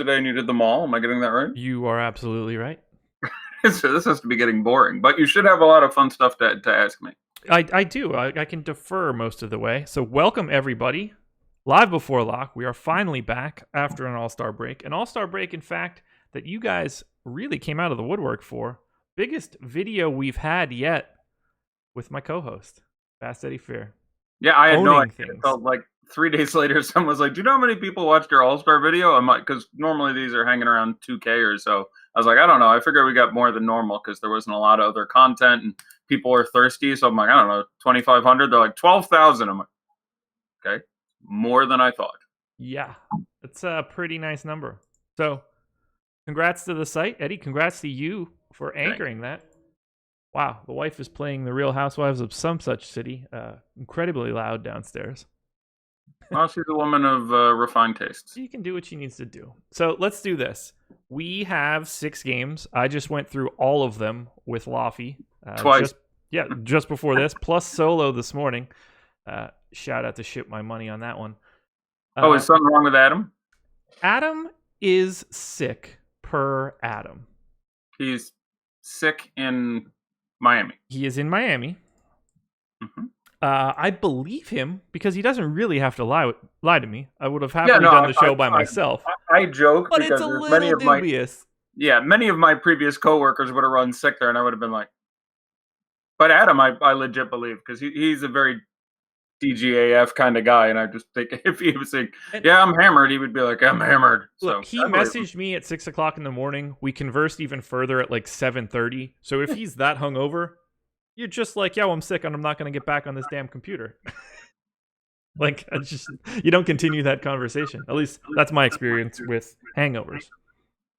today and you did them all. Am I getting that right? You are absolutely right. So this has to be getting boring, but you should have a lot of fun stuff to ask me. I do. I can defer most of the way. So welcome everybody. Live before lock. We are finally back after an all-star break. An all-star break, in fact, that you guys really came out of the woodwork for. Biggest video we've had yet with my co-host, Fast Eddie Fair. Yeah, I had no Owning idea. It things. felt like 3 days later, someone was like, "Do you know how many people watched your All-Star video?" I'm like, because normally these are hanging around 2K or so. I was like, I don't know. I figured we got more than normal because there wasn't a lot of other content and people were thirsty. So I'm like, I don't know, 2,500. They're like 12,000. I'm like, okay, more than I thought. Yeah, it's a pretty nice number. So congrats to the site, Eddie. Congrats to you for anchoring that. Wow, the wife is playing the Real Housewives of some such city. Incredibly loud downstairs. Well, she's a woman of refined tastes. She can do what she needs to do. So let's do this. We have 6 games. I just went through all of them with Laffy. Twice. Just before this, plus solo this morning. Shout out to Ship My Money on that one. Is something wrong with Adam? Adam is sick per Adam. He's sick in Miami. He is in Miami. Mm-hmm. I believe him because he doesn't really have to lie to me. I would have happily done the show by myself. I joke, but because it's a little dubious. Many of my previous coworkers would have run sick there, and I would have been like, but Adam, I legit believe, because he's a very DGAF kind of guy, and I just think if he was like, yeah, I'm hammered, he would be like, I'm hammered. Look, he messaged me at 6 o'clock in the morning. We conversed even further at like 7:30. So if he's that hungover, you're just like, yo, I'm sick and I'm not going to get back on this damn computer. Like, you don't continue that conversation. At least that's my experience with hangovers.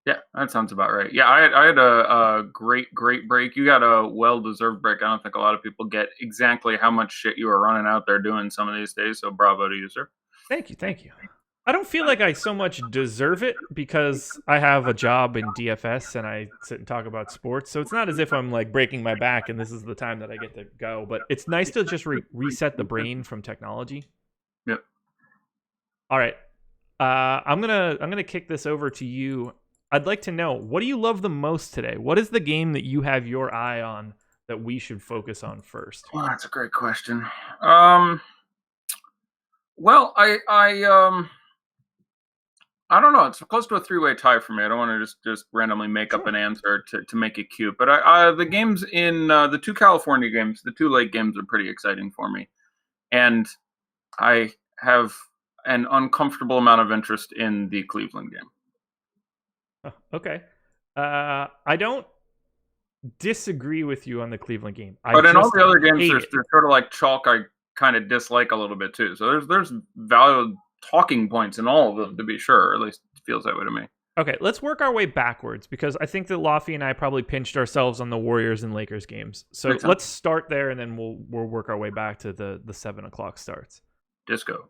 Yeah, that sounds about right. Yeah, I had a great break. You got a well-deserved break. I don't think a lot of people get exactly how much shit you are running out there doing some of these days, so bravo to you, sir. Thank you. I don't feel like I so much deserve it because I have a job in DFS and I sit and talk about sports. So it's not as if I'm like breaking my back and this is the time that I get to go. But it's nice to just reset the brain from technology. Yep. All right. I'm gonna kick this over to you. I'd like to know, what do you love the most today? What is the game that you have your eye on that we should focus on first? Well, that's a great question. Well, I don't know. It's close to a 3-way tie for me. I don't want to just randomly make up an answer to make it cute. But the games in the 2 California games, the 2 late games are pretty exciting for me. And I have an uncomfortable amount of interest in the Cleveland game. Okay. I don't disagree with you on the Cleveland game. But in all the other games, there's sort of like chalk I kind of dislike a little bit too. So there's valid talking points in all of them, to be sure. Or at least it feels that way to me. Okay, let's work our way backwards because I think that Laffy and I probably pinched ourselves on the Warriors and Lakers games. So let's start there, and then we'll work our way back to the 7 o'clock starts. Disco.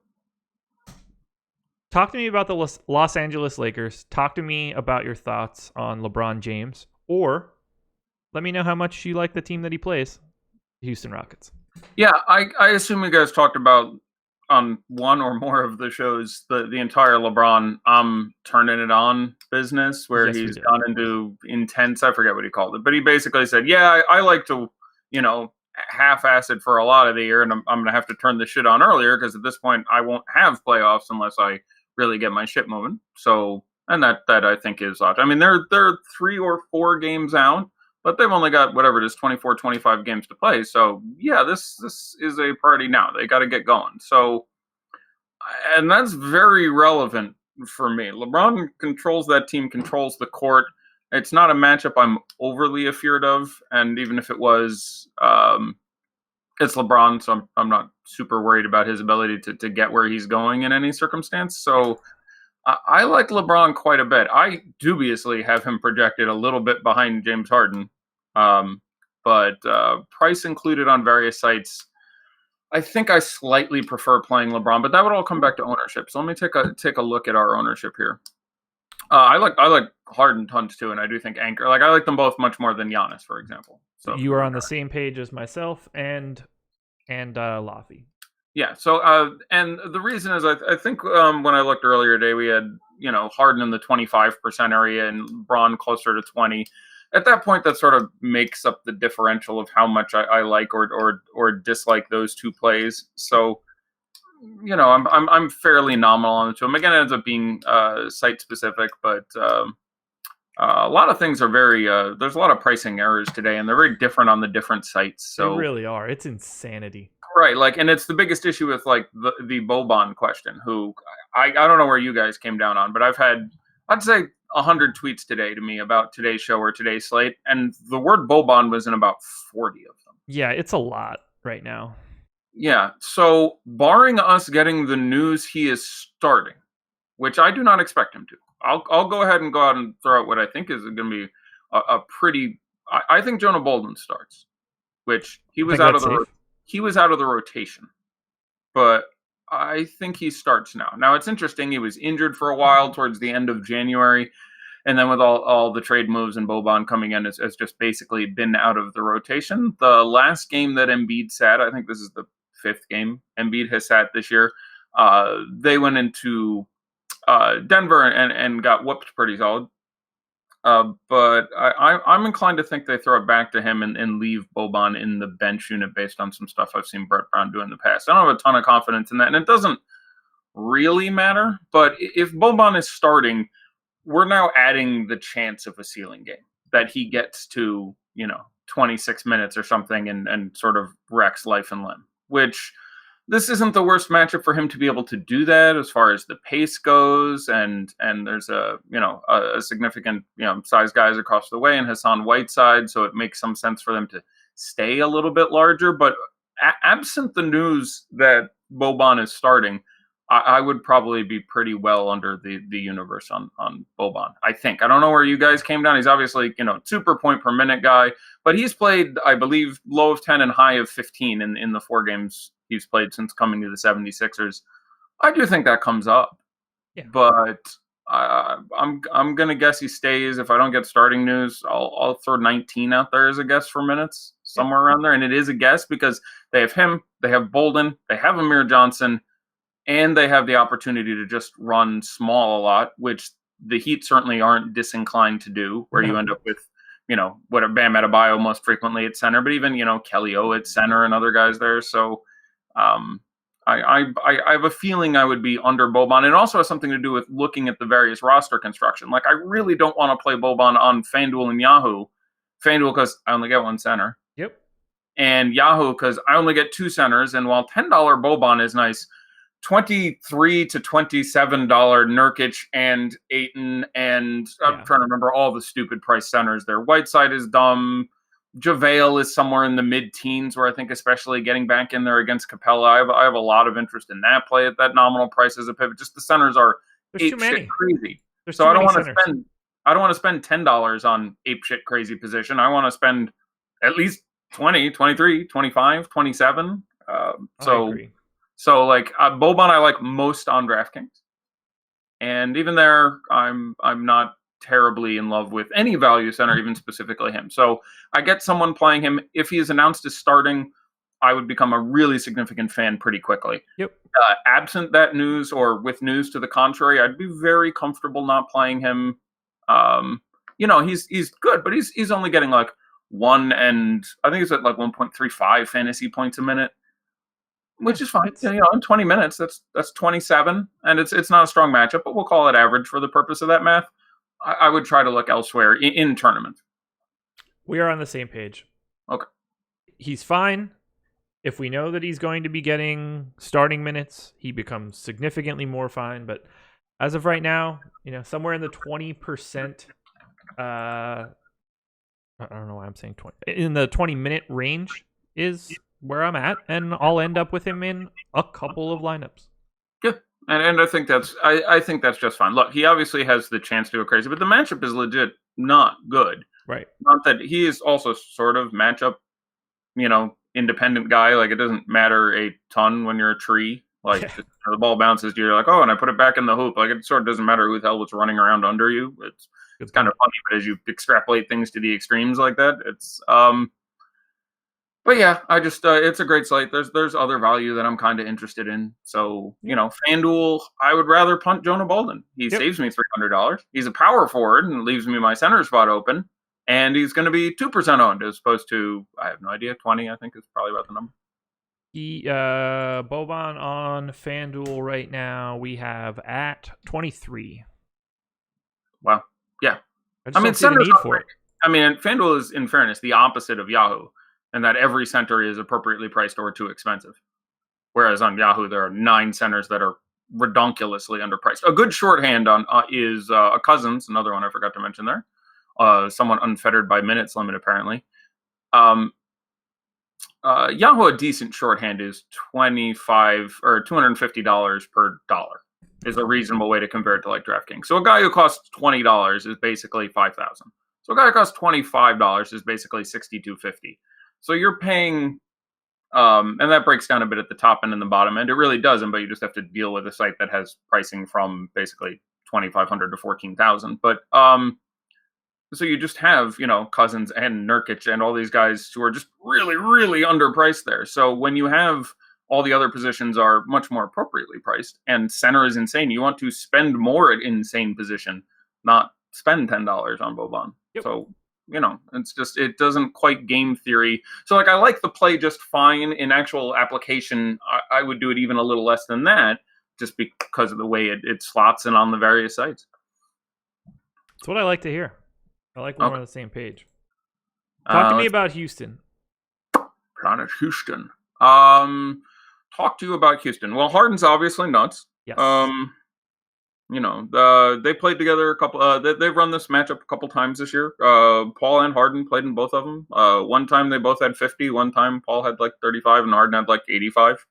Talk to me about the Los Angeles Lakers. Talk to me about your thoughts on LeBron James, or let me know how much you like the team that he plays, the Houston Rockets. Yeah, I assume you guys talked about on one or more of the shows the entire LeBron turning it on business, where he's gone into intense, I forget what he called it, but he basically said, yeah, I like to, half-ass it for a lot of the year, and I'm going to have to turn the shit on earlier because at this point I won't have playoffs unless I really get my shit moving. So, and that I think is odd. I mean, they're 3 or 4 games out, but they've only got whatever it is, 24, 25 games to play. So yeah, this is a party now. They got to get going. So, and that's very relevant for me. LeBron controls that team, controls the court. It's not a matchup I'm overly afeared of. And even if it was, it's LeBron, so I'm not super worried about his ability to get where he's going in any circumstance. So I like LeBron quite a bit. I dubiously have him projected a little bit behind James Harden, but price included on various sites. I think I slightly prefer playing LeBron, but that would all come back to ownership. So let me take a look at our ownership here. I like Harden tons too, and I do think Anchor. I like them both much more than Giannis, for example. So you are on the same page as myself and Laffy. Yeah. So and the reason is I think when I looked earlier today, we had Harden in the 25% area and Braun closer to 20. At that point, that sort of makes up the differential of how much I like or dislike those two plays. So, I'm fairly nominal on the two. Again, it ends up being site specific, but a lot of things are there's a lot of pricing errors today, and they're very different on the different sites. So they really are. It's insanity. Right, and it's the biggest issue with the Boban question. Who I don't know where you guys came down on, but I'd say 100 tweets today to me about today's show or today's slate, and the word Boban was in about 40 of them. Yeah, it's a lot right now. Yeah, so barring us getting the news he is starting, which I do not expect him to, I'll go ahead and go out and throw out what I think is going to be a pretty. I think Jonah Bolden starts, which he was out of the rotation, but I think he starts now. Now it's interesting. He was injured for a while towards the end of January, and then with all the trade moves and Boban coming in, has just basically been out of the rotation. The last game that Embiid sat, I think this is the 5th game Embiid has sat this year. They went into Denver and got whooped pretty solid. But I'm inclined to think they throw it back to him and leave Boban in the bench unit based on some stuff I've seen Brett Brown do in the past. I don't have a ton of confidence in that, and it doesn't really matter. But if Boban is starting, we're now adding the chance of a ceiling game that he gets to, 26 minutes or something and sort of wrecks life and limb, which this isn't the worst matchup for him to be able to do that as far as the pace goes. And there's a significant, size guys across the way and Hassan Whiteside. So it makes some sense for them to stay a little bit larger, but absent the news that Boban is starting, I would probably be pretty well under the universe on Boban. I think. I don't know where you guys came down. He's obviously, super point per minute guy, but he's played, I believe, low of 10 and high of 15 in the 4 games he's played since coming to the 76ers. I do think that comes up, but I'm gonna guess he stays. If I don't get starting news, I'll throw 19 out there as a guess for minutes, somewhere around there. And it is a guess because they have him, they have Bolden, they have Amir Johnson, and they have the opportunity to just run small a lot, which the Heat certainly aren't disinclined to do, where you end up with, what a Bam Adebayo most frequently at center, but even, Kelly O at center and other guys there. So I have a feeling I would be under Boban. It also has something to do with looking at the various roster construction. Like, I really don't want to play Boban on FanDuel and Yahoo. FanDuel because I only get one center. Yep. And Yahoo because I only get 2 centers. And while $10 Boban is nice, $23 to $27 Nurkic and Ayton, and I'm trying to remember all the stupid price centers there. Whiteside is dumb. JaVale is somewhere in the mid-teens, where I think especially getting back in there against Capella, I have a lot of interest in that play at that nominal price as a pivot. Just the centers are ape shit crazy. So I don't want to spend $10 on ape shit crazy position. I want to spend at least 20, 23, 25, 27. So like Boban, I like most on DraftKings, and even there, I'm not terribly in love with any value center, even specifically him. So I get someone playing him. If he is announced as starting, I would become a really significant fan pretty quickly. Yep. Absent that news or with news to the contrary, I'd be very comfortable not playing him. He's good, but he's only getting like 1 and I think it's at like 1.35 fantasy points a minute, which is fine. In 20 minutes, that's 27, and it's not a strong matchup, but we'll call it average for the purpose of that math. I would try to look elsewhere in tournament. We are on the same page. Okay. He's fine. If we know that he's going to be getting starting minutes, he becomes significantly more fine. But as of right now, somewhere in the 20%, I don't know why I'm saying 20, in the 20-minute range is where I'm at, and I'll end up with him in a couple of lineups. Yeah. And I think that's just fine. Look, he obviously has the chance to go crazy, but the matchup is legit not good. Right. Not that he is also sort of matchup, independent guy. Like, it doesn't matter a ton when you're a tree. Like, the ball bounces, you're like, oh, and I put it back in the hoop. Like, it sort of doesn't matter who the hell was running around under you. It's kind of funny, but as you extrapolate things to the extremes like that, it's but But yeah, I just it's a great slate. There's other value that I'm kind of interested in. So FanDuel, I would rather punt Jonah Bolden. He saves me $300. He's a power forward and leaves me my center spot open, and he's going to be 2% owned as opposed to I have no idea 20. I think is probably about the number. Boban on FanDuel right now we have at 23. Wow. Yeah. I mean, see the need for it. I mean, FanDuel is, in fairness, the opposite of Yahoo, and that every center is appropriately priced or too expensive. Whereas on Yahoo, there are 9 centers that are redonkulously underpriced. A good shorthand on is Cousins, another one I forgot to mention there. Someone unfettered by minutes limit, apparently. Yahoo, a decent shorthand is $25 or $250 per dollar is a reasonable way to compare it to like DraftKings. So a guy who costs $20 is basically $5,000. So a guy who costs $25 is basically $6,250. So you're paying, and that breaks down a bit at the top end and the bottom end. It really doesn't, but you just have to deal with a site that has pricing from basically $2,500 to $14,000. But so you just have, Cousins and Nurkic and all these guys who are just really, really underpriced there. So when you have all the other positions are much more appropriately priced, and center is insane, you want to spend more at insane position, not spend $10 on Boban. Yep. So, it's just, it doesn't quite game theory. So, I like the play just fine. In actual application, I would do it even a little less than that, just because of the way it slots in on the various sites. That's what I like to hear. I like when we're on the same page. Talk to me about Houston. Planet Houston. Talk to you about Houston. Well, Harden's obviously nuts. Yes. They played together a couple. They've run this matchup a couple times this year. Paul and Harden played in both of them. One time they both had 50. One time Paul had like 35 and Harden had like 85.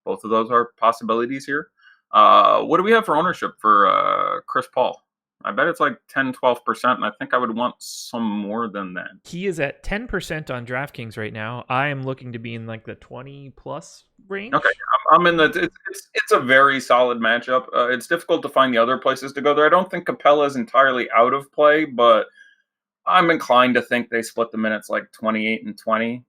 Both of those are possibilities here. What do we have for ownership for Chris Paul? I bet it's like 10, 12%, and I think I would want some more than that. He is at 10% on DraftKings right now. I am looking to be in like the 20+ range. Okay, I'm in the. It's a very solid matchup. It's difficult to find the other places to go there. I don't think Capella is entirely out of play, but I'm inclined to think they split the minutes like 28 and 20.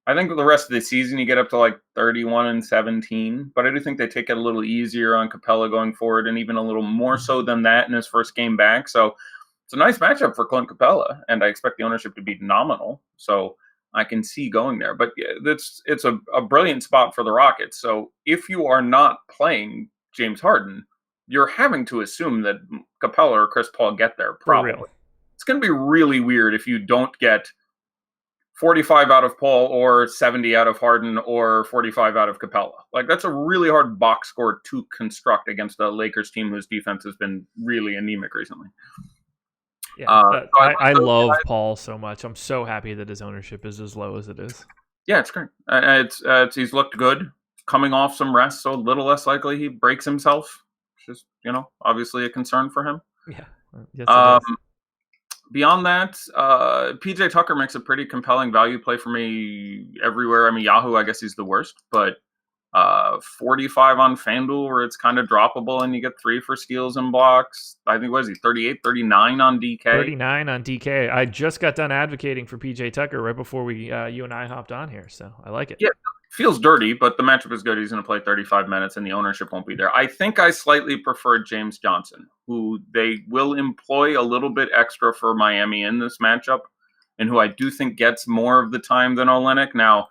I think the rest of the season you get up to like 31 and 17, but I do think they take it a little easier on Capella going forward, and even a little more so than that in his first game back. So it's a nice matchup for Clint Capella, and I expect the ownership to be nominal. So I can see going there. But it's a brilliant spot for the Rockets. So if you are not playing James Harden, you're having to assume that Capella or Chris Paul get there. Probably. It's going to be really weird if you don't get 45 out of Paul or 70 out of Harden or 45 out of Capella. Like, that's a really hard box score to construct against a Lakers team whose defense has been really anemic recently. Yeah, I love Paul so much. I'm so happy that his ownership is as low as it is. Yeah, it's great. He's looked good coming off some rest, so a little less likely he breaks himself, which is, obviously a concern for him. Yeah. Yes, it is. Beyond that, PJ Tucker makes a pretty compelling value play for me everywhere. I mean, Yahoo, I guess he's the worst, but 45 on FanDuel where it's kind of droppable and you get 3 for steals and blocks. I think, what is he, 38, 39 on DK? 39 on DK. I just got done advocating for PJ Tucker right before you and I hopped on here, so I like it. Yeah, feels dirty, but the matchup is good. He's going to play 35 minutes and the ownership won't be there. I think I slightly prefer James Johnson, who they will employ a little bit extra for Miami in this matchup, and who I do think gets more of the time than Olynyk. Now,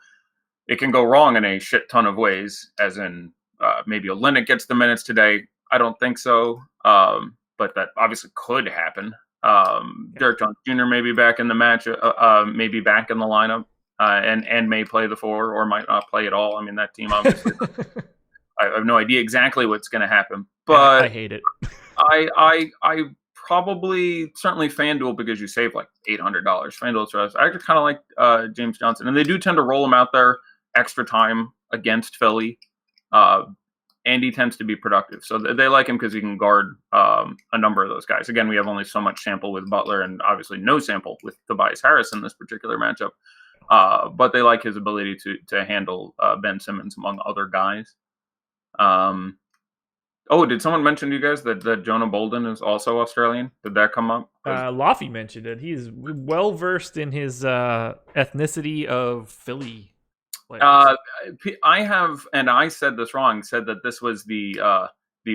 it can go wrong in a shit ton of ways, as in maybe Olynyk gets the minutes today. I don't think so, but that obviously could happen. Derek Jones Jr. may be back in the match, maybe back in the lineup, and may play the 4 or might not play at all. I mean, that team obviously, I have no idea exactly what's going to happen. But I hate it. I probably, certainly FanDuel, because you save like $800. FanDuel Trust. I actually kind of like James Johnson, and they do tend to roll him out there extra time against Philly. And he tends to be productive. So they like him because he can guard a number of those guys. Again, we have only so much sample with Butler and obviously no sample with Tobias Harris in this particular matchup. But they like his ability to handle Ben Simmons among other guys. Did someone mention to you guys that Jonah Bolden is also Australian? Did that come up? Laffy mentioned it. He's well-versed in his ethnicity of Philly I have, and I said this wrong. Said that this was the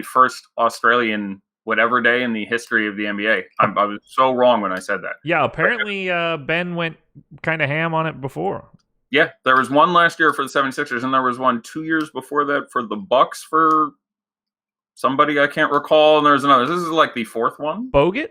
first Australian whatever day in the history of the NBA. I was so wrong when I said that. Yeah, apparently Ben went kind of ham on it before. Yeah, there was one last year for the 76ers, and there was one 2 years before that for the Bucks for somebody I can't recall, and there's another. This is like the fourth one. Bogut?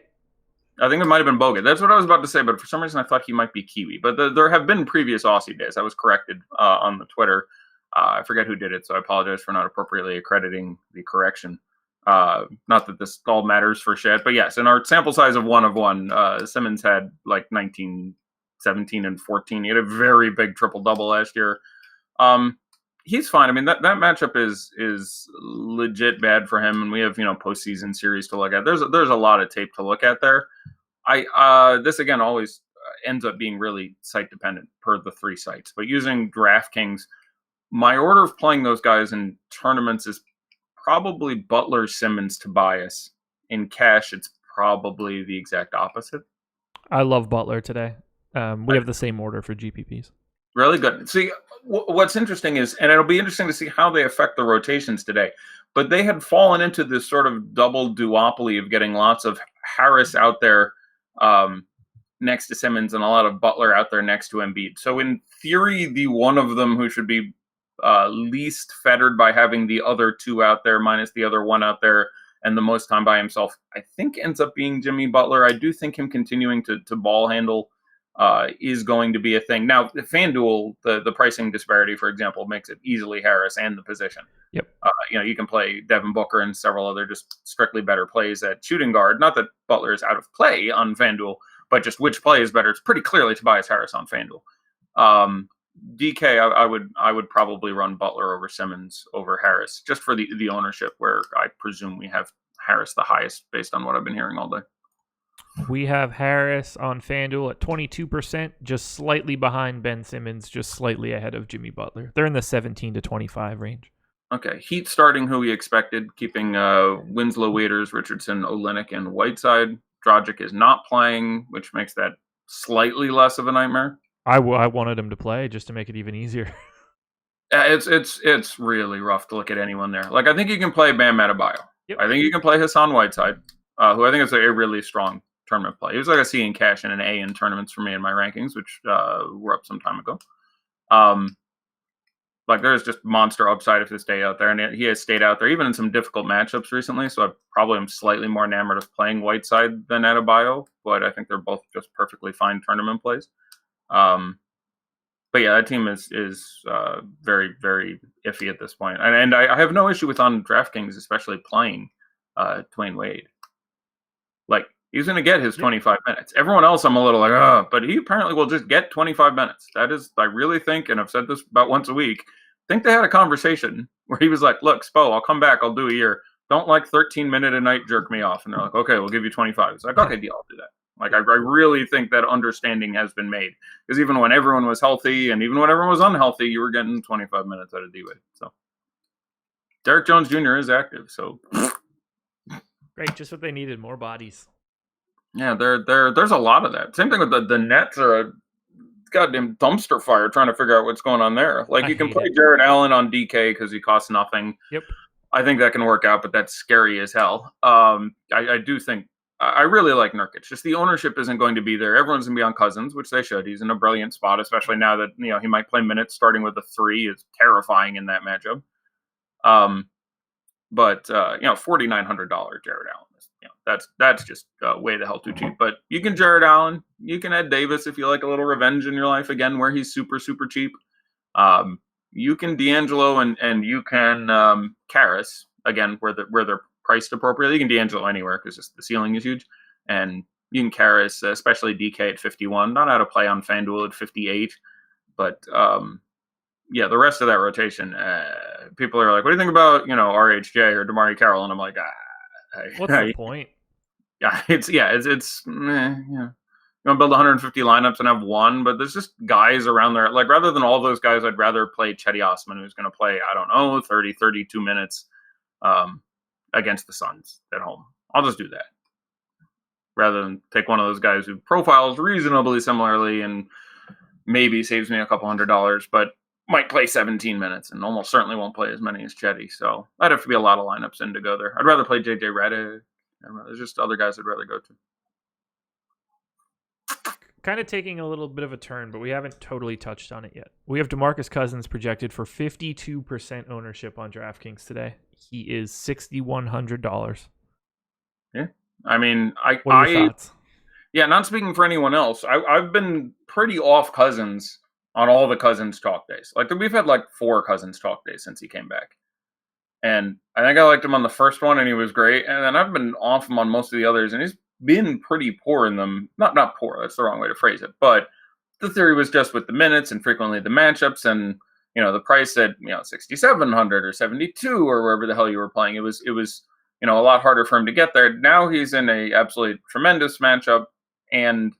I think it might have been Bogut. That's what I was about to say, but for some reason I thought he might be Kiwi. But there have been previous Aussie days. I was corrected on the Twitter. I forget who did it, so I apologize for not appropriately accrediting the correction. Not that this all matters for shit, but yes, in our sample size of 1 of 1, Simmons had like 19, 17, and 14. He had a very big triple-double last year. He's fine. I mean, that matchup is legit bad for him, and we have postseason series to look at. There's a lot of tape to look at there. This again always ends up being really site dependent per the 3 sites. But using DraftKings, my order of playing those guys in tournaments is probably Butler, Simmons, Tobias. In cash, it's probably the exact opposite. I love Butler today. We have the same order for GPPs. Really good. See, what's interesting is, and it'll be interesting to see how they affect the rotations today, but they had fallen into this sort of double duopoly of getting lots of Harris out there next to Simmons and a lot of Butler out there next to Embiid. So in theory, the one of them who should be least fettered by having the other 2 out there minus the other 1 out there and the most time by himself, I think ends up being Jimmy Butler. I do think him continuing to ball handle is going to be a thing. Now, FanDuel, the pricing disparity, for example, makes it easily Harris and the position. Yep. You can play Devin Booker and several other just strictly better plays at shooting guard. Not that Butler is out of play on FanDuel, but just which play is better. It's pretty clearly Tobias Harris on FanDuel. DK, I would probably run Butler over Simmons over Harris just for the ownership, where I presume we have Harris the highest based on what I've been hearing all day. We have Harris on FanDuel at 22%, just slightly behind Ben Simmons, just slightly ahead of Jimmy Butler. They're in the 17 to 25 range. Okay, Heat starting who we expected, keeping Winslow, Waiters, Richardson, Olynyk, and Whiteside. Dragic is not playing, which makes that slightly less of a nightmare. I wanted him to play just to make it even easier. It's really rough to look at anyone there. Like, I think you can play Bam Adebayo. Yep. I think you can play Hassan Whiteside, who I think is a really strong tournament play. He was like a C in cash and an A in tournaments for me in my rankings, which were up some time ago. Like, there's just monster upside if they stay out there, and he has stayed out there even in some difficult matchups recently. So I probably am slightly more enamored of playing Whiteside than Adebayo, but I think they're both just perfectly fine tournament plays. But yeah, that team is very, very iffy at this point. And I have no issue with on DraftKings, especially playing Dwyane Wade. Like, he's going to get his 25 minutes. Everyone else, I'm a little like, but he apparently will just get 25 minutes. That is, I really think, and I've said this about once a week, I think they had a conversation where he was like, look, Spo, I'll come back. I'll do a year. Don't 13-minute a night jerk me off. And they're like, okay, we'll give you 25. It's like, okay, deal, I'll do that. Like, I really think that understanding has been made. Because even when everyone was healthy and even when everyone was unhealthy, you were getting 25 minutes out of D-Wade. So Derek Jones Jr. is active. So great, just what they needed, more bodies. Yeah, there's a lot of that. Same thing with the Nets are a goddamn dumpster fire trying to figure out what's going on there. Like, you can play Jared Allen on DK because he costs nothing. Yep. I think that can work out, but that's scary as hell. I do think I really like Nurkic. Just the ownership isn't going to be there. Everyone's going to be on Cousins, which they should. He's in a brilliant spot, especially now that he might play minutes starting with a 3 is terrifying in that matchup. But $4,900 Jared Allen. That's just way the hell too cheap. But you can Jared Allen. You can Ed Davis if you like a little revenge in your life again, where he's super, super cheap. You can D'Angelo and you can Karras again, where they're priced appropriately. You can D'Angelo anywhere because the ceiling is huge, and you can Karras, especially DK at 51. Not out of play on FanDuel at 58, but the rest of that rotation, people are like, "What do you think about RHJ or DeMarcus Carroll?" And I'm like, what's the point? Yeah, it's you want to build 150 lineups and have one, but there's just guys around there. Like, rather than all those guys, I'd rather play Chetty Osman, who's going to play, 30, 32 minutes against the Suns at home. I'll just do that rather than take one of those guys who profiles reasonably similarly and maybe saves me a couple $100. But might play 17 minutes and almost certainly won't play as many as Chetty. So that'd have to be a lot of lineups in to go there. I'd rather play JJ Redick. There's just other guys I'd rather go to. Kind of taking a little bit of a turn, but we haven't totally touched on it yet. We have DeMarcus Cousins projected for 52% ownership on DraftKings today. He is $6,100. Yeah. I mean, what are your thoughts? Yeah, not speaking for anyone else. I've been pretty off Cousins on all the Cousins talk days. Like, we've had like 4 Cousins talk days since he came back. And I think I liked him on the first one, and he was great. And then I've been off him on most of the others, and he's been pretty poor in them. Not poor, that's the wrong way to phrase it. But the theory was just with the minutes and frequently the matchups and, the price at, 6,700 or 72 or wherever the hell you were playing. It was a lot harder for him to get there. Now he's in a absolutely tremendous matchup and,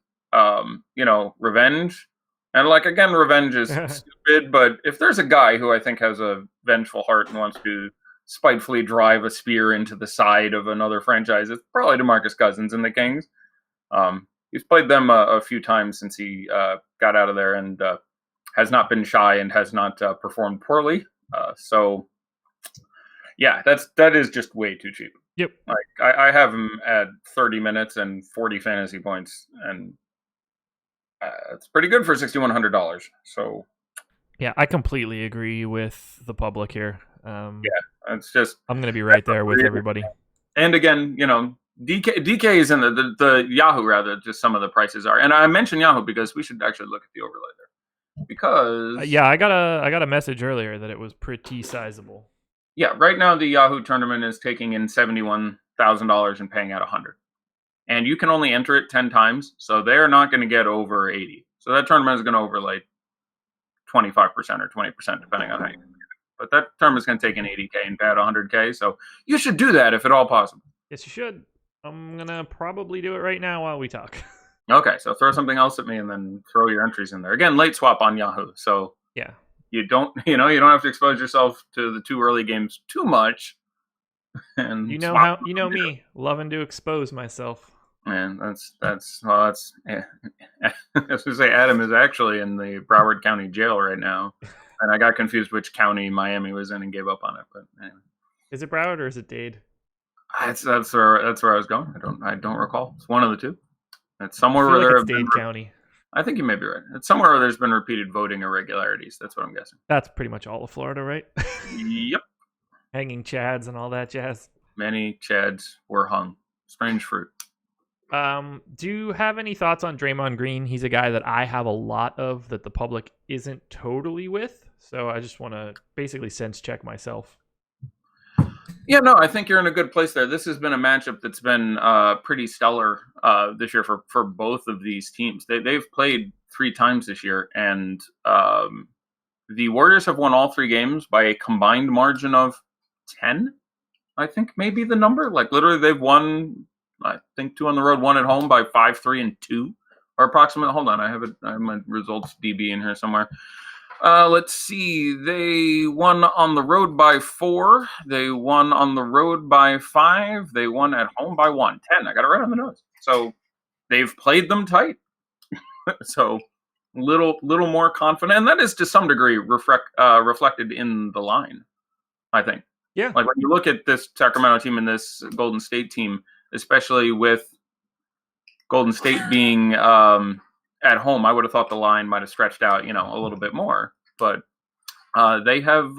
revenge. And again, revenge is stupid, but if there's a guy who I think has a vengeful heart and wants to spitefully drive a spear into the side of another franchise, it's probably DeMarcus Cousins and the Kings. He's played them a few times since he got out of there and has not been shy and has not performed poorly. So, yeah, that is just way too cheap. Yep. I have him at 30 minutes and 40 fantasy points, and it's pretty good for $6,100. So, yeah, I completely agree with the public here. It's just I'm going to be right there with everybody. And again, DK is in the Yahoo rather. Just some of the prices are, and I mentioned Yahoo because we should actually look at the overlay there because I got a message earlier that it was pretty sizable. Yeah, right now the Yahoo tournament is taking in $71,000 and paying out $100, and you can only enter it 10 times, so they're not going to get over 80. So that tournament is going to over 25% or 20% depending on how you. But that tournament is going to take in $80K and pay out $100K, so you should do that if at all possible. Yes, you should. I'm gonna probably do it right now while we talk. Okay, so throw something else at me and then throw your entries in there. Again, late swap on Yahoo, so yeah. You don't have to expose yourself to the 2 early games too much. And me, loving to expose myself. And that's yeah. As we say, Adam is actually in the Broward County Jail right now, and I got confused which county Miami was in and gave up on it. But anyway. Is it Broward or is it Dade? That's where I was going. I don't recall. It's one of the two. It's somewhere where there have been County. I think you may be right. It's somewhere where there's been repeated voting irregularities. That's what I'm guessing. That's pretty much all of Florida, right? Yep. Hanging chads and all that jazz. Many chads were hung. Strange fruit. Do you have any thoughts on Draymond Green? He's a guy that I have a lot of that the public isn't totally with. So I just want to basically sense check myself. Yeah, no, I think you're in a good place there. This has been a matchup that's been pretty stellar this year for both of these teams. They've played 3 times this year, and the Warriors have won all 3 games by a combined margin of 10, I think maybe the number. Literally, they've won, I think, 2 on the road, 1 at home by 5, 3, and 2, or approximately. Hold on, I have my results DB in here somewhere. Let's see. They won on the road by 4. They won on the road by 5. They won at home by 1. 10. I got it right on the nose. So they've played them tight. So little more confident, and that is to some degree reflected in the line, I think. Yeah. When you look at this Sacramento team and this Golden State team, especially with Golden State being at home, I would have thought the line might have stretched out, a little bit more. But they have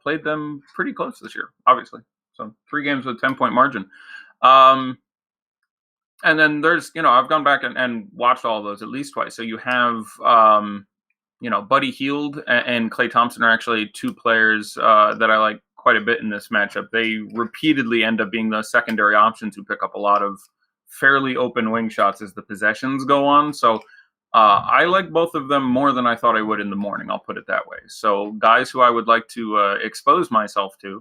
played them pretty close this year, obviously. So 3 games with 10-point margin. And then there's, I've gone back and watched all of those at least twice. So you have, Buddy Hield and Klay Thompson are actually 2 players that I like quite a bit in this matchup. They repeatedly end up being the secondary options who pick up a lot of fairly open wing shots as the possessions go on. So I like both of them more than I thought I would in the morning. I'll put it that way. So guys who I would like to expose myself to.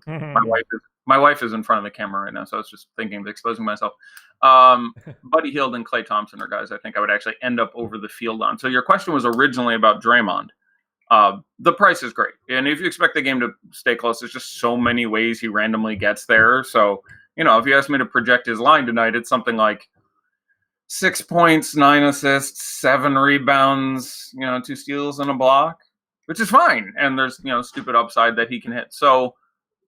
My wife is in front of the camera right now, so I was just thinking of exposing myself. Buddy Hield and Klay Thompson are guys I think I would actually end up over the field on. So your question was originally about Draymond. The price is great. And if you expect the game to stay close, there's just so many ways he randomly gets there. So, if you ask me to project his line tonight, it's something like 6 points, 9 assists, 7 rebounds, 2 steals and a block. which is fine. And there's stupid upside that he can hit. So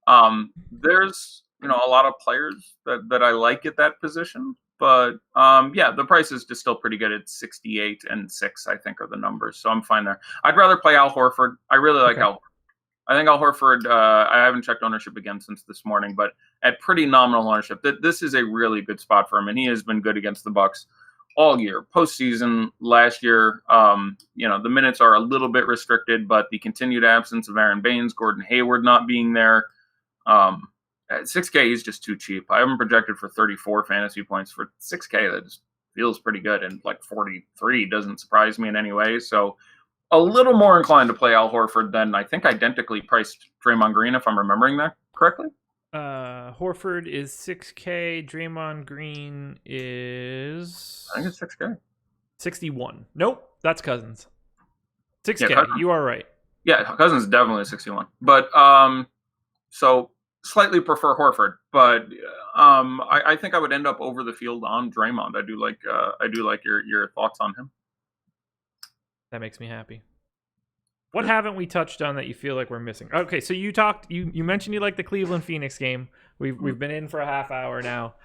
there's a lot of players that I like at that position. But the price is just still pretty good. It's 68 and 6, I think, are the numbers. So I'm fine there. I'd rather play Al Horford. I really like Al Horford. I think Al Horford, I haven't checked ownership again since this morning, but at pretty nominal ownership, this is a really good spot for him, and he has been good against the Bucks all year. Postseason last year, the minutes are a little bit restricted, but the continued absence of Aaron Baines, Gordon Hayward not being there, at 6K is just too cheap. I haven't projected for 34 fantasy points for 6K. That just feels pretty good, and like 43 doesn't surprise me in any way. So a little more inclined to play Al Horford than I think identically priced Draymond Green, if I'm remembering that correctly. Horford is 6K. Draymond Green is... I think it's 6K. 61. Nope, that's Cousins. 6K, Cousins. You are right. Yeah, Cousins is definitely 61. But, so slightly prefer Horford. But I think I would end up over the field on Draymond. I do like your thoughts on him. That makes me happy. What haven't we touched on that you feel like we're missing? Okay, so you mentioned you like the Cleveland Phoenix game. We've been in for a half hour now.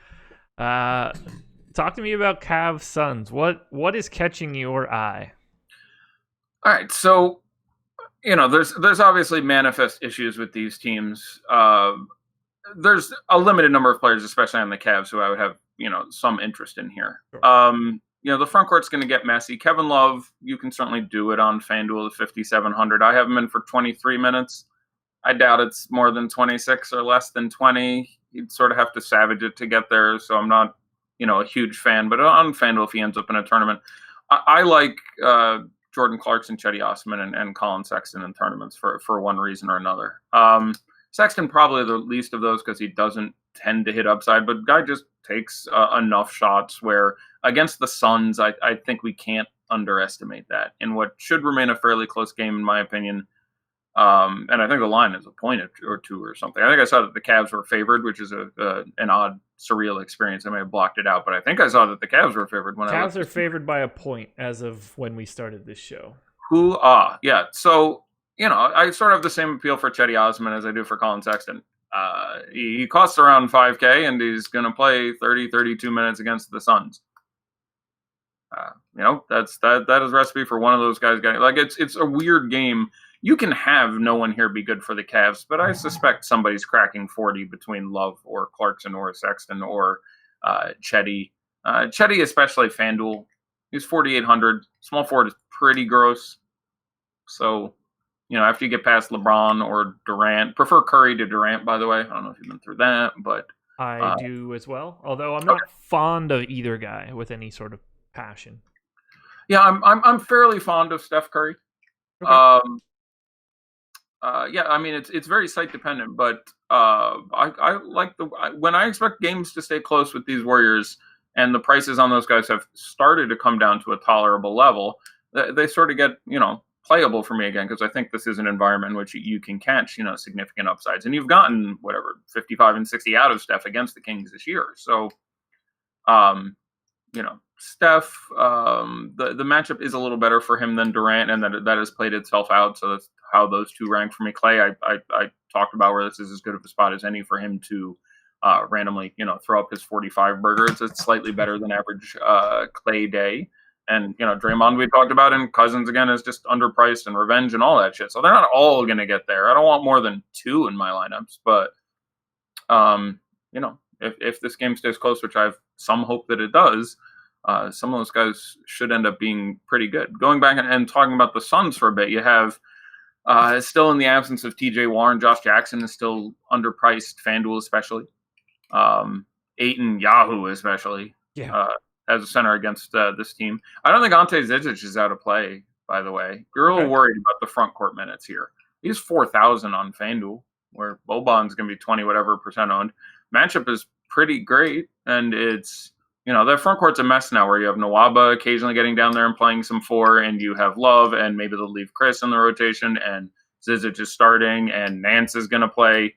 Talk to me about Cavs Suns. What is catching your eye? All right, so there's obviously manifest issues with these teams. There's a limited number of players, especially on the Cavs, who I would have some interest in here. Sure. The front court's going to get messy. Kevin Love, you can certainly do it on FanDuel at 5,700. I have him in for 23 minutes. I doubt it's more than 26 or less than 20. You'd sort of have to savage it to get there, so I'm not, a huge fan. But on FanDuel, if he ends up in a tournament, I like Jordan Clarkson, Cedi Osman, and Colin Sexton in tournaments for one reason or another. Sexton probably the least of those because he doesn't tend to hit upside, but guy just takes enough shots where against the Suns, I think we can't underestimate that in what should remain a fairly close game, in my opinion. And I think the line is a point or two or something. I think I saw that the Cavs were favored, which is an odd, surreal experience. I may have blocked it out, but I think I saw that the Cavs were favored. Cavs are favored by a point as of when we started this show. Yeah. So, I sort of have the same appeal for Cedi Osman as I do for Colin Sexton. He costs around 5K, and he's going to play 32 minutes against the Suns. That is a recipe for one of those guys getting it's a weird game. You can have no one here be good for the Cavs, but I suspect somebody's cracking 40 between Love or Clarkson or Sexton or Cedi. Cedi, especially FanDuel, he's 4,800. Small forward is pretty gross. So, after you get past LeBron or Durant, prefer Curry to Durant, by the way. I don't know if you've been through that, but I do as well. Although I'm not fond of either guy with any sort of passion. Yeah, I'm fairly fond of Steph Curry. Okay. It's very site dependent, but I like when I expect games to stay close with these Warriors, and the prices on those guys have started to come down to a tolerable level. They sort of get playable for me again, because I think this is an environment in which you can catch significant upsides, and you've gotten 55 and 60 out of Steph against the Kings this year. So, Steph, the matchup is a little better for him than Durant, and that has played itself out. So that's how those two rank for me. Clay, I talked about where this is as good of a spot as any for him to randomly, throw up his 45 burger. It's a slightly better than average Clay day. And, Draymond we talked about, and Cousins, again, is just underpriced, and revenge and all that shit. So they're not all going to get there. I don't want more than 2 in my lineups. But, if this game stays close, which I have some hope that it does, some of those guys should end up being pretty good. Going back and talking about the Suns for a bit, you have still in the absence of TJ Warren, Josh Jackson is still underpriced, FanDuel especially. Ayton, Yahoo especially. Yeah. As a center against this team. I don't think Ante Zizic is out of play, by the way. You're a little worried about the front court minutes here. He's 4,000 on FanDuel, where Boban's going to be 20 whatever percent owned. Matchup is pretty great, and it's, that front court's a mess now, where you have Nwaba occasionally getting down there and playing some 4, and you have Love, and maybe they'll leave Chris in the rotation, and Zizic is starting, and Nance is going to play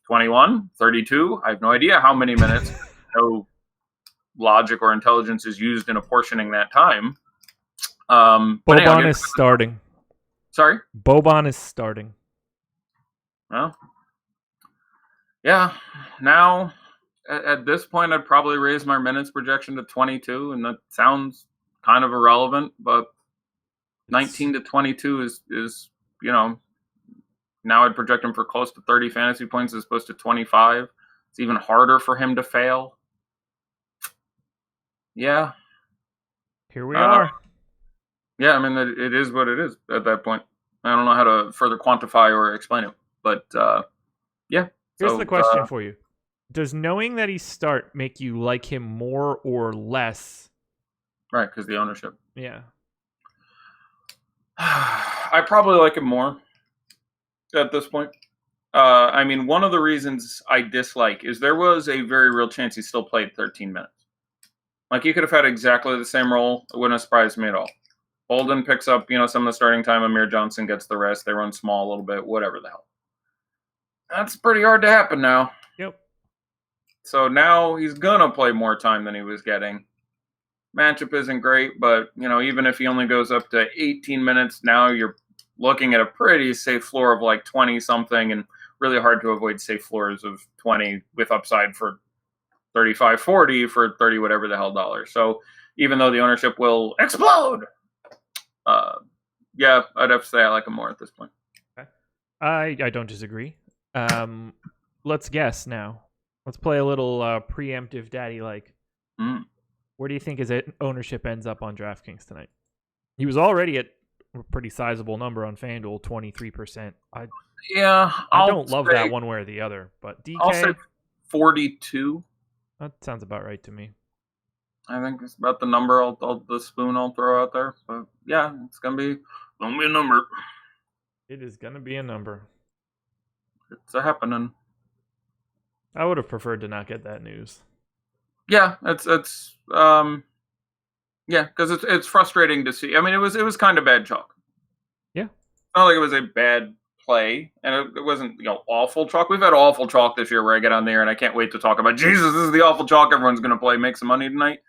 21, 32. I have no idea how many minutes. No logic or intelligence is used in apportioning that time. Boban is starting. Sorry? Boban is starting. Well, yeah. Now, at this point, I'd probably raise my minutes projection to 22, and that sounds kind of irrelevant, but 19 to 22 is now I'd project him for close to 30 fantasy points as opposed to 25. It's even harder for him to fail. Yeah. Here we are. Yeah, I mean, it is what it is at that point. I don't know how to further quantify or explain it, but yeah. Here's the question for you. Does knowing that he's start make you like him more or less? Right, because the ownership. Yeah. I probably like him more at this point. I mean, one of the reasons I dislike is there was a very real chance he still played 13 minutes. Like, he could have had exactly the same role. It wouldn't have surprised me at all. Bolden picks up, some of the starting time. Amir Johnson gets the rest. They run small a little bit, whatever the hell. That's pretty hard to happen now. Yep. So now he's going to play more time than he was getting. Matchup isn't great, but, even if he only goes up to 18 minutes, now you're looking at a pretty safe floor of like 20-something, and really hard to avoid safe floors of 20 with upside for 35, 40 for 30 whatever the hell dollars. So even though the ownership will explode, yeah, I'd have to say I like him more at this point. Okay. I don't disagree. Let's guess now. Let's play a little preemptive daddy-like. Where do you think his ownership ends up on DraftKings tonight? He was already at a pretty sizable number on FanDuel, 23%. I don't love that one way or the other, but DK, I'll say 42. That sounds about right to me. I think it's about the number the spoon I'll throw out there. But yeah, it's gonna be a number. It is gonna be a number. It's a happening. I would have preferred to not get that news. Yeah, it's because it's frustrating to see. I mean, it was kind of bad chalk. Yeah, it's not like it was a bad play, and it wasn't awful chalk. We've had awful chalk this year where I get on there and I can't wait to talk about Jesus. This is the awful chalk everyone's going to play, make some money tonight.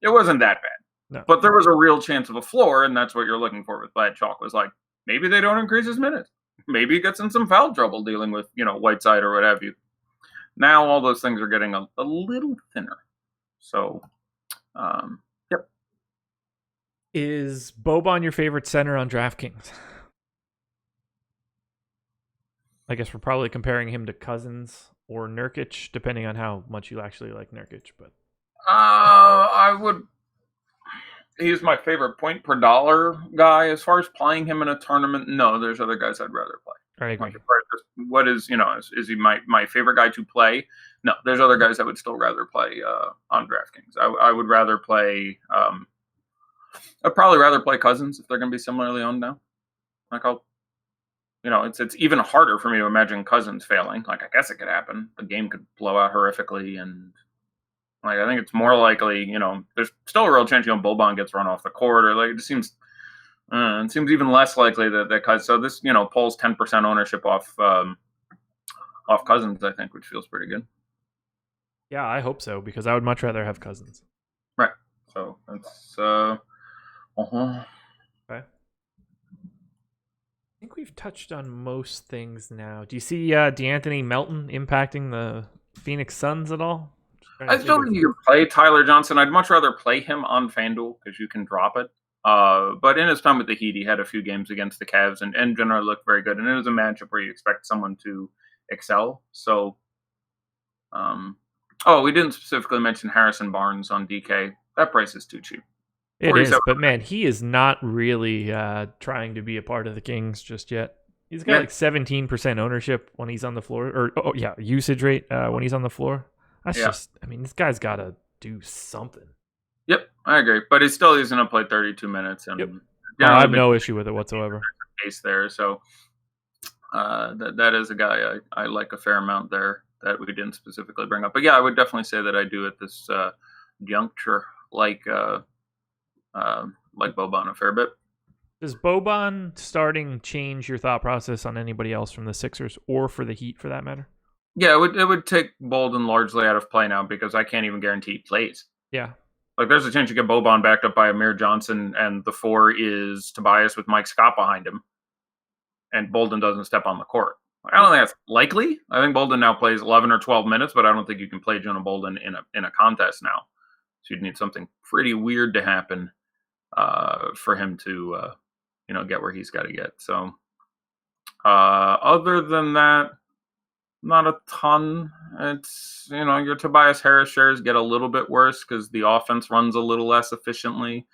It wasn't that bad, no. But there was a real chance of a floor, and that's what you're looking for with bad chalk. Was like maybe they don't increase his minutes, maybe he gets in some foul trouble dealing with Whiteside or what have you. Now all those things are getting a little thinner. So, yep. Is Boban your favorite center on DraftKings? I guess we're probably comparing him to Cousins or Nurkic, depending on how much you actually like Nurkic. But I would. He's my favorite point per dollar guy. As far as playing him in a tournament, no, there's other guys I'd rather play. I agree. What is is he my favorite guy to play? No, there's other guys I would still rather play on DraftKings. I would rather play. I'd probably rather play Cousins if they're going to be similarly owned now. Like it's even harder for me to imagine Cousins failing. Like I guess it could happen. The game could blow out horrifically, and like I think it's more likely. There's still a real chance Boban gets run off the court, or like it seems even less likely that Cousins. So this pulls 10% ownership off Cousins, I think, which feels pretty good. Yeah, I hope so, because I would much rather have Cousins. Right. So that's Okay. I think we've touched on most things now. Do you see DeAnthony Melton impacting the Phoenix Suns at all? I still think you play Tyler Johnson. I'd much rather play him on FanDuel because you can drop it. But in his time with the Heat, he had a few games against the Cavs and generally looked very good. And it was a matchup where you expect someone to excel. So, we didn't specifically mention Harrison Barnes on DK. That price is too cheap. It is, but man, he is not really trying to be a part of the Kings just yet. He's got like 17% ownership when he's on the floor, or usage rate when he's on the floor. That's this guy's got to do something. Yep, I agree, but he's going to play 32 minutes, and I have no issue with it whatsoever. Case there, so that is a guy I like a fair amount there that we didn't specifically bring up. But yeah, I would definitely say that I do at this juncture like Boban a fair bit. Does Boban starting change your thought process on anybody else from the Sixers or for the Heat, for that matter? Yeah, it would take Bolden largely out of play now because I can't even guarantee he plays. Yeah. Like, there's a chance you get Boban backed up by Amir Johnson, and the 4 is Tobias with Mike Scott behind him. and Bolden doesn't step on the court. I don't think that's likely. I think Bolden now plays 11 or 12 minutes, but I don't think you can play Jonah Bolden in a contest now. So you'd need something pretty weird to happen for him to get where he's got to get. So other than that, not a ton. It's your Tobias Harris shares get a little bit worse because the offense runs a little less efficiently.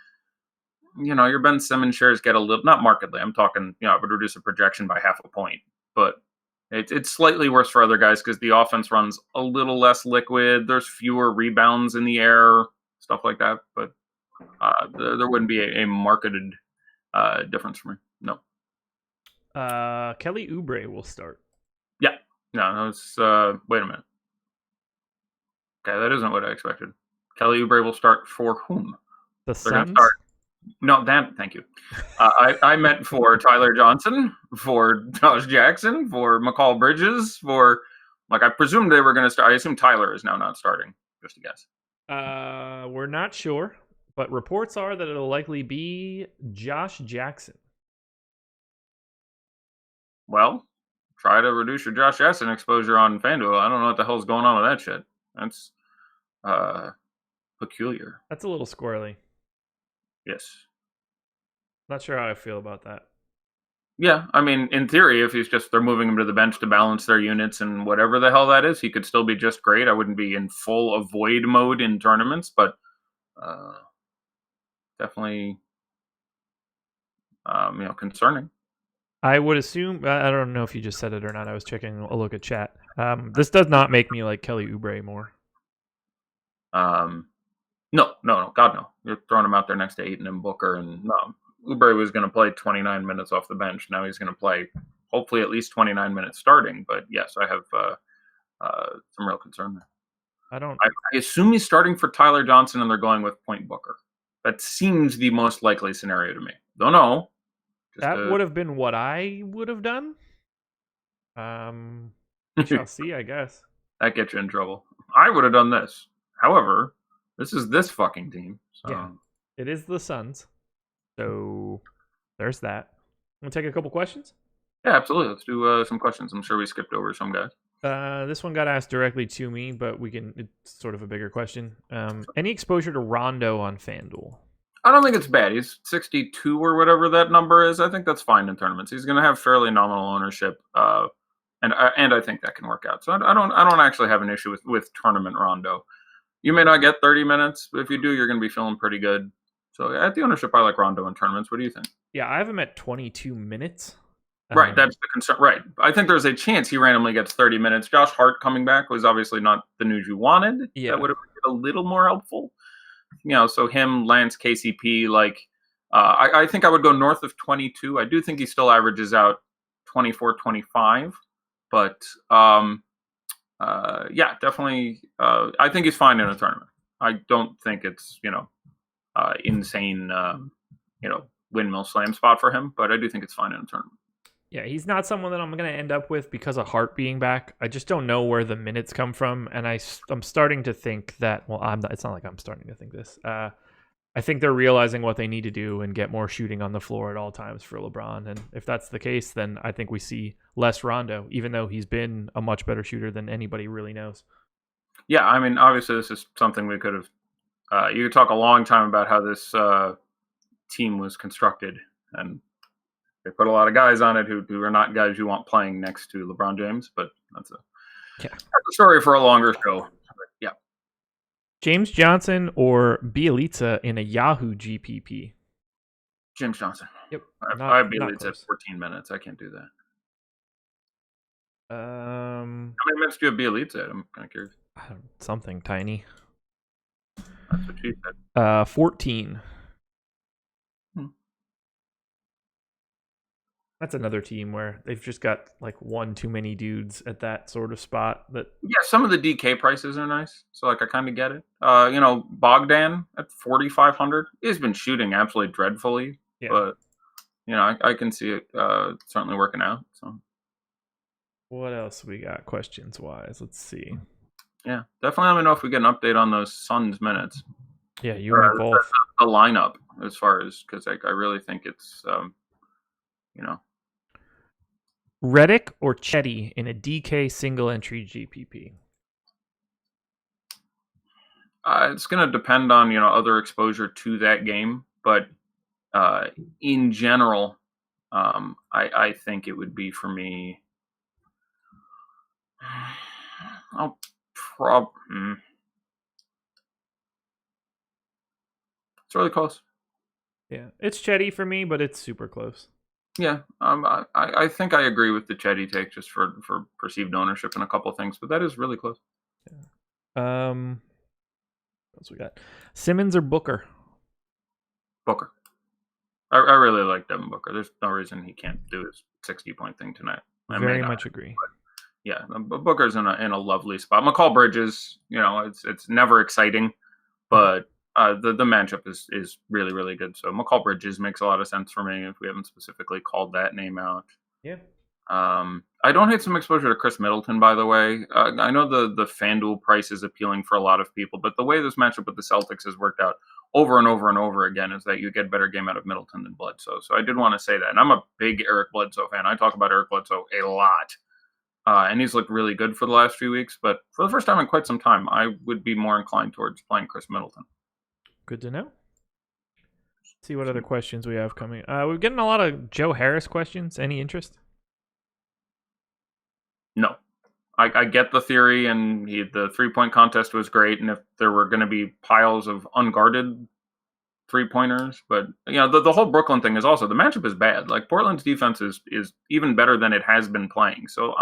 Your Ben Simmons shares get a little, not markedly. I'm talking, I would reduce a projection by half a point, but it's slightly worse for other guys because the offense runs a little less liquid. There's fewer rebounds in the air, stuff like that. But there wouldn't be a marketed difference for me. No. Kelly Oubre will start. Yeah. No, it's wait a minute. Okay, that isn't what I expected. Kelly Oubre will start for whom? The They're going to Suns? start. No, thank you. I meant for Tyler Johnson, for Josh Jackson, for McCall Bridges, for I presumed they were going to start. I assume Tyler is now not starting. Just a guess. We're not sure, but reports are that it'll likely be Josh Jackson. Well, try to reduce your Josh Jackson exposure on FanDuel. I don't know what the hell's going on with that shit. That's peculiar. That's a little squirrely. Yes. Not sure how I feel about that. Yeah, I mean, in theory, if they're moving him to the bench to balance their units and whatever the hell that is, he could still be just great. I wouldn't be in full avoid mode in tournaments, but definitely, concerning. I would assume, I don't know if you just said it or not. I was checking a look at chat. This does not make me like Kelly Oubre more. No, God, no. You're throwing him out there next to Ayton and Booker, and no. Oubre was going to play 29 minutes off the bench. Now he's going to play, hopefully, at least 29 minutes starting. But yes, I have some real concern there. I assume he's starting for Tyler Johnson, and they're going with Point Booker. That seems the most likely scenario to me. Don't know. That would have been what I would have done. We shall see, I guess. That gets you in trouble. I would have done this. However, this is this fucking team. So. Yeah, it is the Suns. So there's that. Want to take a couple questions? Yeah, absolutely. Let's do some questions. I'm sure we skipped over some guys. This one got asked directly to me, but it's sort of a bigger question. Any exposure to Rondo on FanDuel? I don't think it's bad. He's 62 or whatever that number is. I think that's fine in tournaments. He's going to have fairly nominal ownership, and I think that can work out. So I don't actually have an issue with tournament Rondo. You may not get 30 minutes, but if you do, you're going to be feeling pretty good. So at the ownership, I like Rondo in tournaments. What do you think? Yeah, I have him at 22 minutes. Right, that's the concern. Right, I think there's a chance he randomly gets 30 minutes. Josh Hart coming back was obviously not the news you wanted. Yeah, that would have been a little more helpful. So him, Lance, KCP, I think I would go north of 22. I do think he still averages out 24, 25, but yeah, definitely. I think he's fine in a tournament. I don't think it's insane windmill slam spot for him, but I do think it's fine in a tournament. Yeah, he's not someone that I'm going to end up with because of Hart being back. I just don't know where the minutes come from, and I'm starting to think that. Well, it's not like I'm starting to think this. I think they're realizing what they need to do and get more shooting on the floor at all times for LeBron. And if that's the case, then I think we see less Rondo, even though he's been a much better shooter than anybody really knows. Yeah, I mean, obviously this is something we could have. You could talk a long time about how this team was constructed, and they put a lot of guys on it who are not guys you want playing next to LeBron James, but that's a story for a longer show. Yeah. James Johnson or Bielitsa in a Yahoo GPP? James Johnson. Yep. I have Bielitsa at 14 minutes. I can't do that. How many minutes do you have Bielitsa at? I'm kind of curious. Something tiny. That's what she said. 14. That's another team where they've just got one too many dudes at that sort of spot. That some of the DK prices are nice, so I kind of get it. Bogdan at 4,500. He's been shooting absolutely dreadfully, but I can see it certainly working out. So, what else we got questions wise? Let's see. Yeah, definitely. Let me know if we get an update on those Suns minutes. Yeah, you and me both. The lineup as far as because I really think it's Reddick or Chetty in a DK single entry GPP? It's going to depend on other exposure to that game, but in general, I think it would be for me. I'll It's really close. Yeah, it's Chetty for me, but it's super close. Yeah, I think I agree with the Chetty take just for perceived ownership and a couple of things, but that is really close. Yeah. What else we got? Simmons or Booker? Booker. I really like Devin Booker. There's no reason he can't do his 60-point thing tonight. Very much agree. Yeah, Booker's in a lovely spot. McCall Bridges, it's never exciting, but the matchup is really, really good. So McCall Bridges makes a lot of sense for me if we haven't specifically called that name out. Yeah. I don't hate some exposure to Chris Middleton, by the way. I know the FanDuel price is appealing for a lot of people, but the way this matchup with the Celtics has worked out over and over and over again is that you get better game out of Middleton than Bledsoe. So I did want to say that. And I'm a big Eric Bledsoe fan. I talk about Eric Bledsoe a lot. And he's looked really good for the last few weeks. But for the first time in quite some time, I would be more inclined towards playing Chris Middleton. Good to know. Let's see what other questions we have coming. We're getting a lot of Joe Harris questions. Any interest? No. I get the theory, and the 3-point contest was great, and if there were going to be piles of unguarded 3-pointers, but the whole Brooklyn thing is also the matchup is bad. Like Portland's defense is even better than it has been playing. So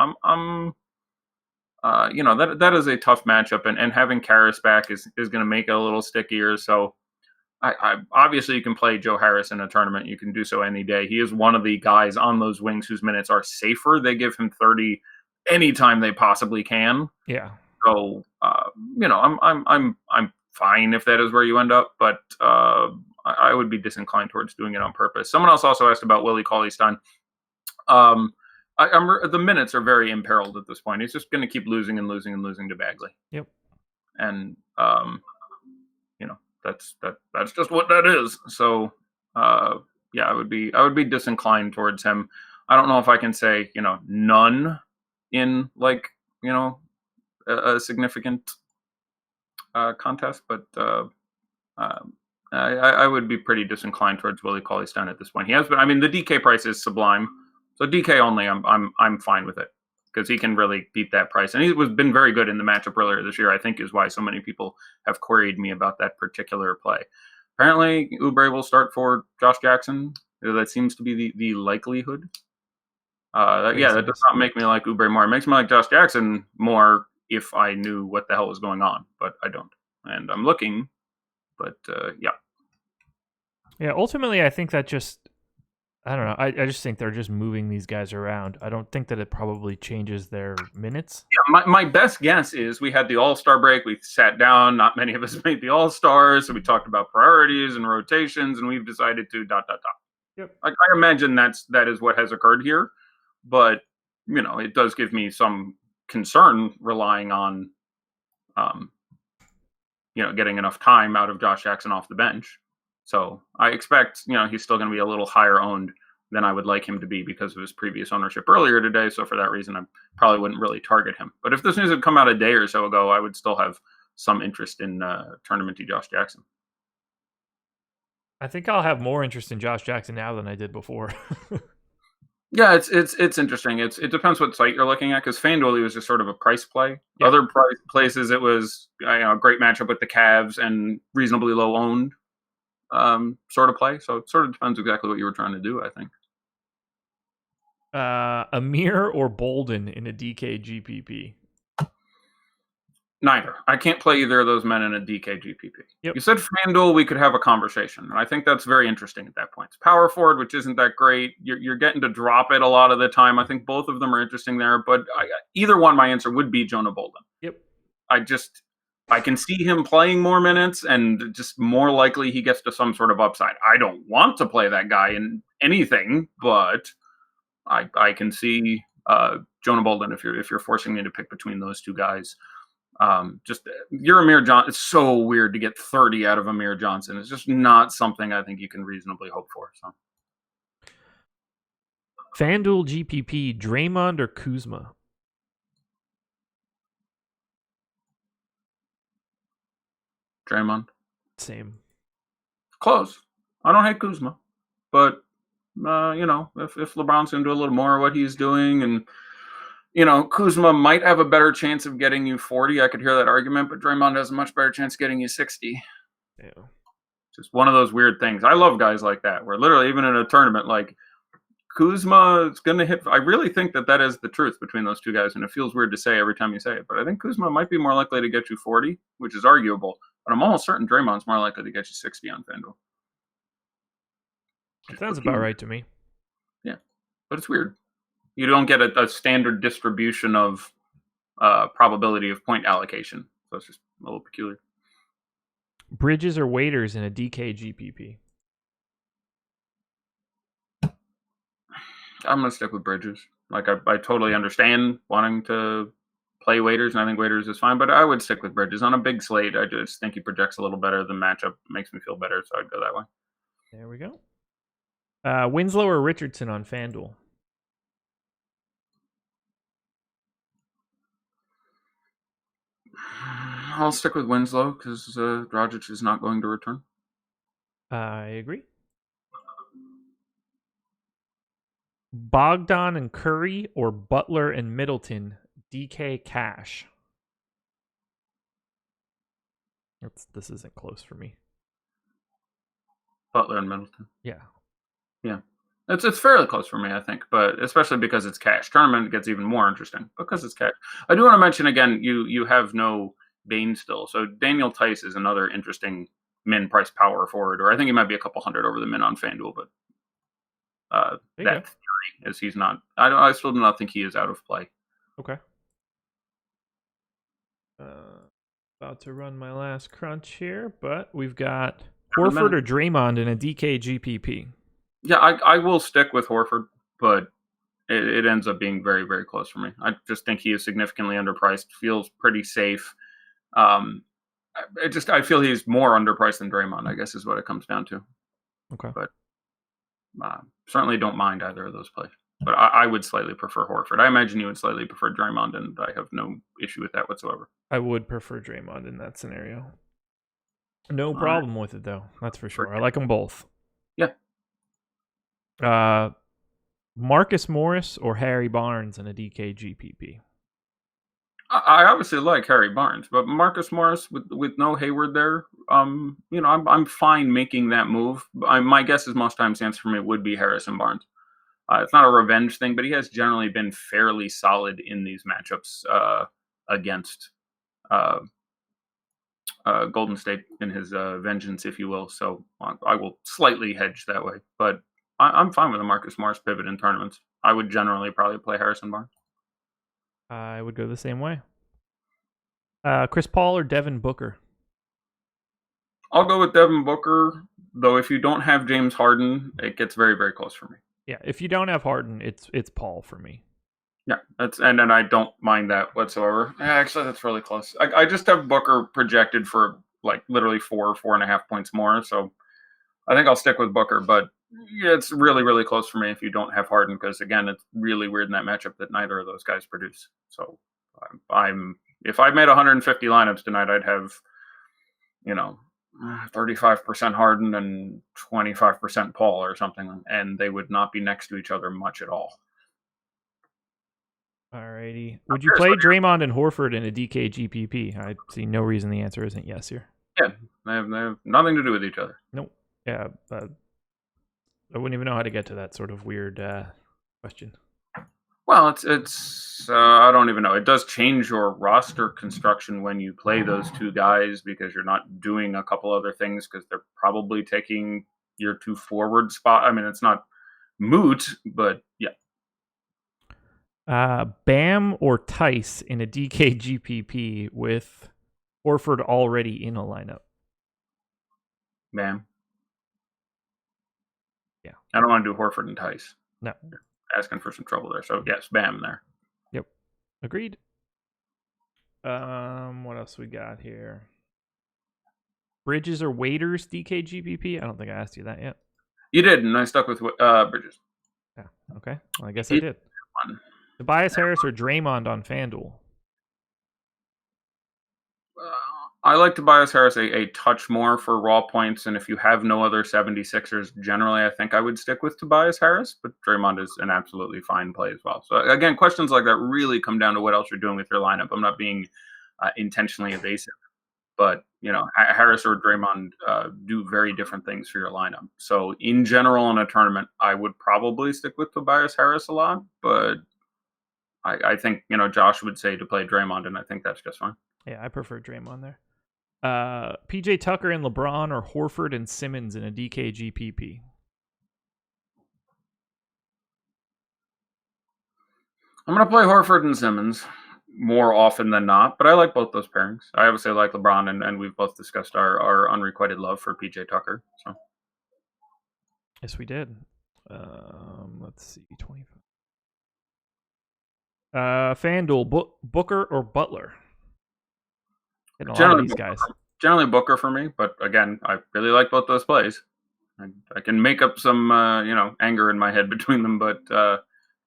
that is a tough matchup, and having Karras back is going to make it a little stickier. So I obviously you can play Joe Harris in a tournament. You can do so any day. He is one of the guys on those wings whose minutes are safer. They give him 30 anytime they possibly can. Yeah. So I'm fine if that is where you end up, but I would be disinclined towards doing it on purpose. Someone else also asked about Willie Cauley-Stein. The minutes are very imperiled at this point. He's just going to keep losing and losing and losing to Bagley. Yep. And that's just what that is. So I would be disinclined towards him. I don't know if I can say none in a significant contest, but I would be pretty disinclined towards Willie Cauley-Stein at this point. He has been. I mean, the DK price is sublime, so DK only. I'm fine with it because he can really beat that price, and been very good in the matchup earlier this year. I think is why so many people have queried me about that particular play. Apparently, Oubre will start for Josh Jackson. That seems to be the likelihood. That does not make me like Oubre more. It makes me like Josh Jackson more if I knew what the hell was going on, but I don't. And I'm looking, but yeah. Yeah, ultimately, I think that I don't know. I just think they're just moving these guys around. I don't think that it probably changes their minutes. Yeah, my best guess is we had the All-Star break. We sat down. Not many of us made the All-Stars, so we talked about priorities and rotations, and we've decided to ... Yep. I imagine that is what has occurred here. But, it does give me some concern relying on, getting enough time out of Josh Jackson off the bench. So I expect, he's still going to be a little higher owned than I would like him to be because of his previous ownership earlier today. So for that reason, I probably wouldn't really target him. But if this news had come out a day or so ago, I would still have some interest in tournamenty Josh Jackson. I think I'll have more interest in Josh Jackson now than I did before. Yeah, it's interesting. It depends what site you're looking at because FanDuel was just sort of a price play. Yeah. Other places it was a great matchup with the Cavs and reasonably low owned sort of play. So it sort of depends exactly what you were trying to do, I think. Amir or Bolden in a DK GPP? Neither. I can't play either of those men in a DK GPP. Yep. You said FanDuel, we could have a conversation. And I think that's very interesting at that point. It's power forward, which isn't that great. You're getting to drop it a lot of the time. I think both of them are interesting there. But either one, my answer would be Jonah Bolden. Yep. I can see him playing more minutes and just more likely he gets to some sort of upside. I don't want to play that guy in anything, but I can see Jonah Bolden if you're forcing me to pick between those two guys. You're Amir Johnson. It's so weird to get 30 out of Amir Johnson. It's just not something I think you can reasonably hope for. So FanDuel GPP, Draymond or Kuzma? Draymond. Same. Close. I don't hate Kuzma, but if LeBron's going to do a little more of what he's doing, and Kuzma might have a better chance of getting you 40. I could hear that argument, but Draymond has a much better chance of getting you 60. Yeah. Just one of those weird things. I love guys like that, where literally even in a tournament, like Kuzma is going to hit. I really think that is the truth between those two guys, and it feels weird to say every time you say it, but I think Kuzma might be more likely to get you 40, which is arguable, but I'm almost certain Draymond's more likely to get you 60 on FanDuel. That sounds about right to me. Yeah, but it's weird. You don't get a standard distribution of probability of point allocation, so it's just a little peculiar. Bridges or waiters in a DK GPP? I'm going to stick with Bridges. Like, I totally understand wanting to play waiters, and I think waiters is fine, but I would stick with Bridges. On a big slate, I just think he projects a little better. The matchup makes me feel better, so I'd go that way. There we go. Winslow or Richardson on FanDuel? I'll stick with Winslow because Dragic is not going to return. I agree. Bogdan and Curry or Butler and Middleton, DK cash? This isn't close for me. Butler and Middleton. Yeah. It's fairly close for me, I think, but especially because it's cash. Tournament gets even more interesting because it's cash. I do want to mention again, you have no Bane still, so Daniel Tice is another interesting min price power forward, or I think he might be a couple hundred over the min on FanDuel, but that theory is he's not. I still do not think he is out of play. Okay. About to run my last crunch here, but we've got Horford or Draymond in a DK GPP. Yeah, I will stick with Horford, but it ends up being very, very close for me. I just think he is significantly underpriced, feels pretty safe. I feel he's more underpriced than Draymond, I guess is what it comes down to. Okay. But certainly don't mind either of those plays. But I would slightly prefer Horford. I imagine you would slightly prefer Draymond, and I have no issue with that whatsoever. I would prefer Draymond in that scenario. No problem with it, though. That's for sure. I like them both. Yeah. Marcus Morris or Harry Barnes in a DK GPP? I obviously like Harry Barnes, but Marcus Morris with no Hayward there, I'm fine making that move. My guess is most times the answer for me would be Harrison Barnes. It's not a revenge thing, but he has generally been fairly solid in these matchups against Golden State in his vengeance, if you will. So I will slightly hedge that way, but I'm fine with a Marcus Morris pivot in tournaments. I would generally probably play Harrison Barnes. I would go the same way. Chris Paul or Devin Booker? I'll go with Devin Booker, though if you don't have James Harden, it gets very, very close for me. Yeah, if you don't have Harden, it's Paul for me. Yeah, and I don't mind that whatsoever. Yeah, actually, that's really close. I just have Booker projected for like literally 4.5 points more, so I think I'll stick with Booker. But yeah, it's really, really close for me if you don't have Harden, because again, it's really weird in that matchup that neither of those guys produce. So if I made 150 lineups tonight, I'd have 35% Harden and 25% Paul or something, and they would not be next to each other much at all. Alrighty. Would you play Draymond and Horford in a DK GPP? I see no reason the answer isn't yes here. Yeah, they have nothing to do with each other. Nope. Yeah, I wouldn't even know how to get to that sort of weird question. Well, it's I don't even know. It does change your roster construction when you play those two guys, because you're not doing a couple other things because they're probably taking your two forward spot. I mean, it's not moot, but yeah. Bam or Tice in a DK GPP with Horford already in a lineup? Bam. Yeah. I don't want to do Horford and Tice. No. You're asking for some trouble there. So yes, Bam there. Yep. Agreed. What else we got here? Bridges or waiters DK GPP? I don't think I asked you that yet. You did, and I stuck with Bridges. Yeah. Okay. Well, I guess I did. Tobias Harris or Draymond on FanDuel? I like Tobias Harris a touch more for raw points, and if you have no other 76ers, generally I think I would stick with Tobias Harris, but Draymond is an absolutely fine play as well. So again, questions like that really come down to what else you're doing with your lineup. I'm not being intentionally evasive, but Harris or Draymond do very different things for your lineup. So in general, in a tournament, I would probably stick with Tobias Harris a lot, but I think Josh would say to play Draymond, and I think that's just fine. Yeah, I prefer Draymond there. PJ Tucker and LeBron or Horford and Simmons in a DK GPP? I'm going to play Horford and Simmons more often than not, but I like both those pairings. I obviously like LeBron, and we've both discussed our unrequited love for PJ Tucker. So, yes, we did. Let's see, 25. FanDuel, Booker or Butler? Getting a lot of these guys. Generally Booker for me, but again, I really like both those plays. I can make up some anger in my head between them, but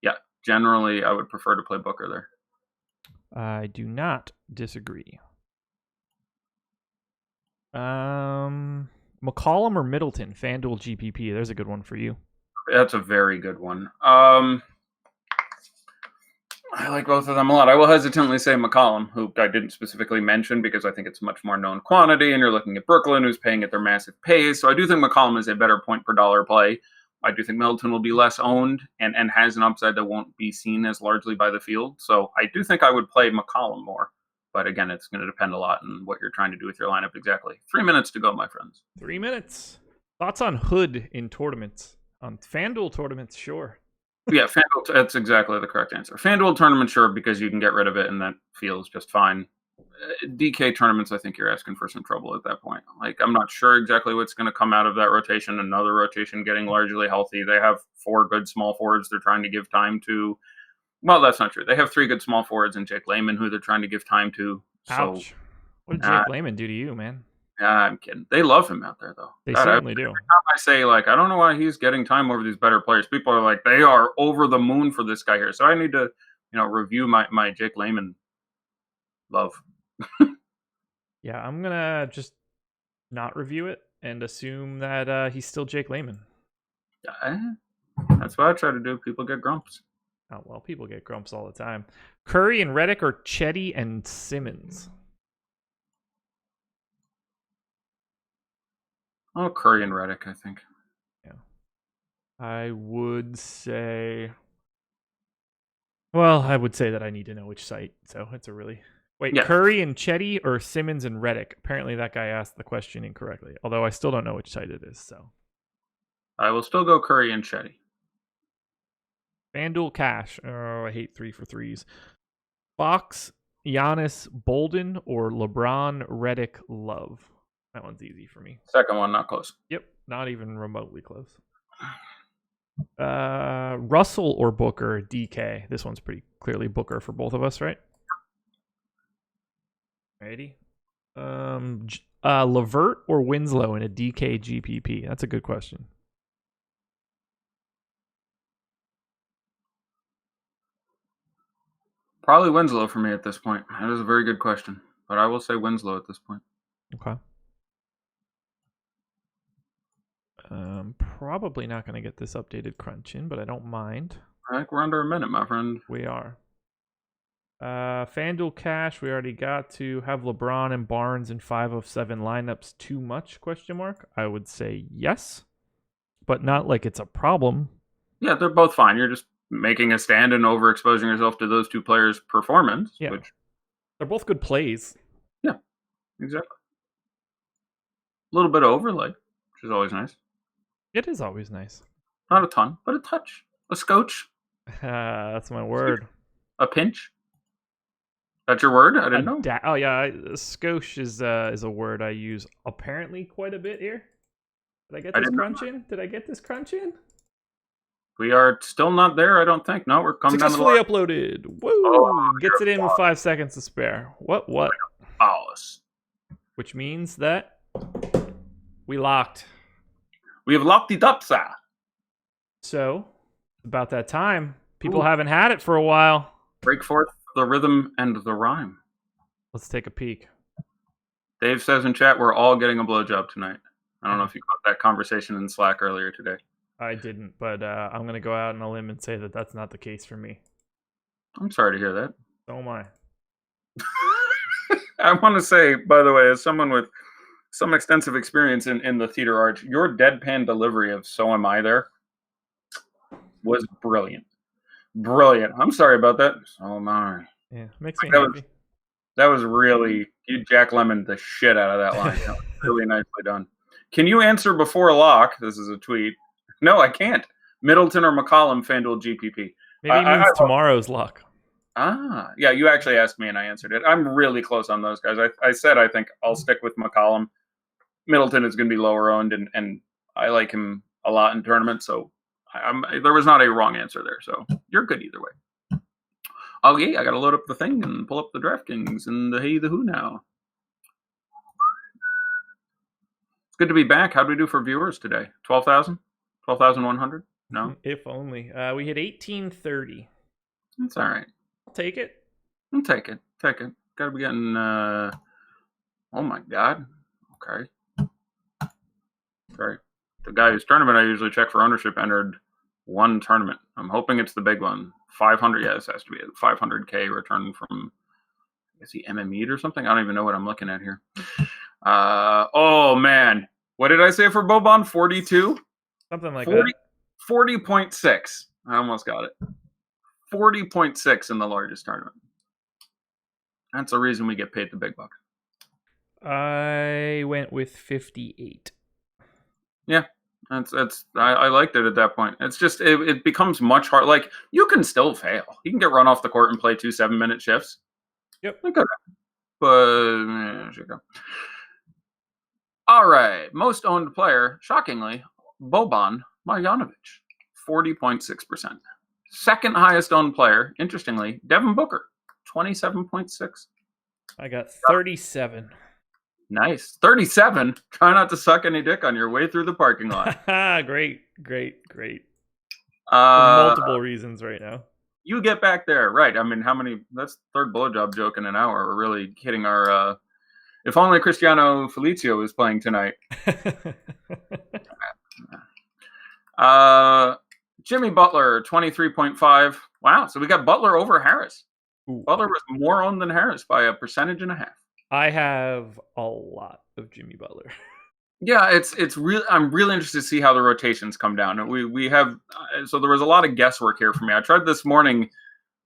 yeah, generally I would prefer to play Booker there. I do not disagree. McCollum or Middleton? FanDuel GPP. There's a good one for you. That's a very good one. I like both of them a lot. I will hesitantly say McCollum, who I didn't specifically mention because I think it's a much more known quantity, and you're looking at Brooklyn, who's paying at their massive pace. So I do think McCollum is a better point per dollar play. I do think Middleton will be less owned and has an upside that won't be seen as largely by the field. So I do think I would play McCollum more. But again, it's going to depend a lot on what you're trying to do with your lineup exactly. 3 minutes to go, my friends. 3 minutes. Thoughts on Hood in tournaments? On FanDuel tournaments, sure. Yeah, FanDuel, that's exactly the correct answer. FanDuel tournament, sure, because you can get rid of it and that feels just fine. DK tournaments, I think you're asking for some trouble at that point. Like, I'm not sure exactly what's going to come out of that rotation. Another rotation getting largely healthy. They have 4 good small forwards they're trying to give time to. Well, that's not true. They have 3 good small forwards and Jake Layman, who they're trying to give time to. Ouch. What did Jake Layman do to you, man? I'm kidding. They love him out there, though. They certainly do. Every time I say, I don't know why he's getting time over these better players, people are like, they are over the moon for this guy here. So I need to, review my Jake Layman love. Yeah, I'm going to just not review it and assume that he's still Jake Layman. That's what I try to do. People get grumps. Oh, well, people get grumps all the time. Curry and Redick or Chetty and Simmons? Oh, Curry and Redick, I think. Yeah. I would say... Well, I would say that I need to know which site, so it's a really... Wait, yeah. Curry and Chetty or Simmons and Redick? Apparently that guy asked the question incorrectly, although I still don't know which site it is, so... I will still go Curry and Chetty. FanDuel Cash. Oh, I hate 3 for 3s. Fox, Giannis, Bolden, or LeBron, Redick, Love? That one's easy for me. Second one, not close. Yep, not even remotely close. Russell or Booker, DK? This one's pretty clearly Booker for both of us, right? Ready? Levert or Winslow in a DK GPP? That's a good question. Probably Winslow for me at this point. That is a very good question, but I will say Winslow at this point. Okay. Probably not going to get this updated crunch in, but I don't mind. I think we're under a minute, my friend. We are. FanDuel Cash, we already got to. Have LeBron and Barnes in 5 of 7 lineups too much, question mark? I would say yes, but not like it's a problem. Yeah, they're both fine. You're just making a stand and overexposing yourself to those 2 players' performance. Yeah. Which... They're both good plays. Yeah, exactly. A little bit of overlay, which is always nice. It is always nice. Not a ton, but a touch. A scotch. That's my word. A pinch. That's your word? I didn't know. Oh yeah, scotch is a word I use apparently quite a bit here. Did I get this crunch in? Did I get this crunch in? We are still not there, I don't think. No, we're coming successfully uploaded. Woo! Oh, gets it in with 5 seconds to spare. What? Pause. Which means that we locked. We have locked it up, sir. So, About that time. People Ooh. haven't had it for a while. Break forth the rhythm and the rhyme. Let's take a peek. Dave says in chat, we're all getting a blowjob tonight. I don't know if you caught that conversation in Slack earlier today. I didn't, but I'm going to go out on a limb and say that that's not the case for me. I'm sorry to hear that. So am I. I want to say, by the way, as someone with some extensive experience in the theater arts, your deadpan delivery of "So am I" there was brilliant. Brilliant. I'm sorry about that. So am I. Yeah, makes me happy. That was really, you Jack Lemmon the shit out of that line. That was really nicely done. Can you answer before lock? This is a tweet. No, I can't. Middleton or McCollum, FanDuel GPP. Maybe it means tomorrow's luck. Yeah, you actually asked me and I answered it. I'm really close on those guys. I said I think I'll stick with McCollum. Middleton is going to be lower owned, and I like him a lot in tournaments, so there was not a wrong answer there. So you're good either way. Okay, I got to load up the thing and pull up the DraftKings and the hey, the who now. It's good to be back. How do we do for viewers today? 12,000? 12,100? No? If only. We hit 1830. That's all right. I'll take it. I'll take it. Take it. Got to be getting, oh my God. Okay. Sorry. The guy whose tournament I usually check for ownership entered one tournament. I'm hoping it's the big one. 500. Yeah, this has to be a 500K return from, is he MME'd or something? I don't even know what I'm looking at here. Oh, man. What did I say for Boban? 42? Something like that. 40.6. I almost got it. 40.6 in the largest tournament. That's the reason we get paid the big bucks. I went with 58. Yeah, I liked it at that point. It's just it becomes much harder. Like, you can still fail. You can get run off the court and play 2 7-minute shifts. Yep. Okay. But there you go. All right, most owned player, shockingly, Boban Marjanovic, 40.6%. Second highest owned player, interestingly, Devin Booker, 27.6. I got 37. Nice. 37. Try not to suck any dick on your way through the parking lot. Great. For multiple reasons right now. You get back there. Right. I mean, that's third blowjob joke in an hour. We're really hitting our, if only Cristiano Felicio was playing tonight. Jimmy Butler, 23.5. Wow. So we got Butler over Harris. Ooh. Butler was more owned than Harris by a percentage and a half. I have a lot of Jimmy Butler. Yeah, it's real. I'm really interested to see how the rotations come down. We have, so there was a lot of guesswork here for me. I tried this morning.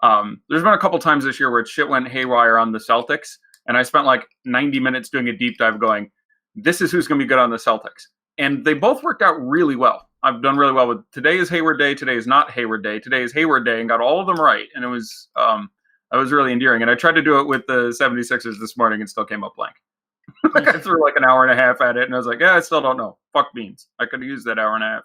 There's been a couple times this year where shit went haywire on the Celtics, and I spent like 90 minutes doing a deep dive going, this is who's going to be good on the Celtics. And they both worked out really well. I've done really well with today is Hayward Day, today is not Hayward Day, today is Hayward Day, and got all of them right. And it was really endearing. And I tried to do it with the 76ers this morning and still came up blank. Like, I threw like an hour and a half at it, and I was like, yeah, I still don't know. Fuck beans. I could have used that hour and a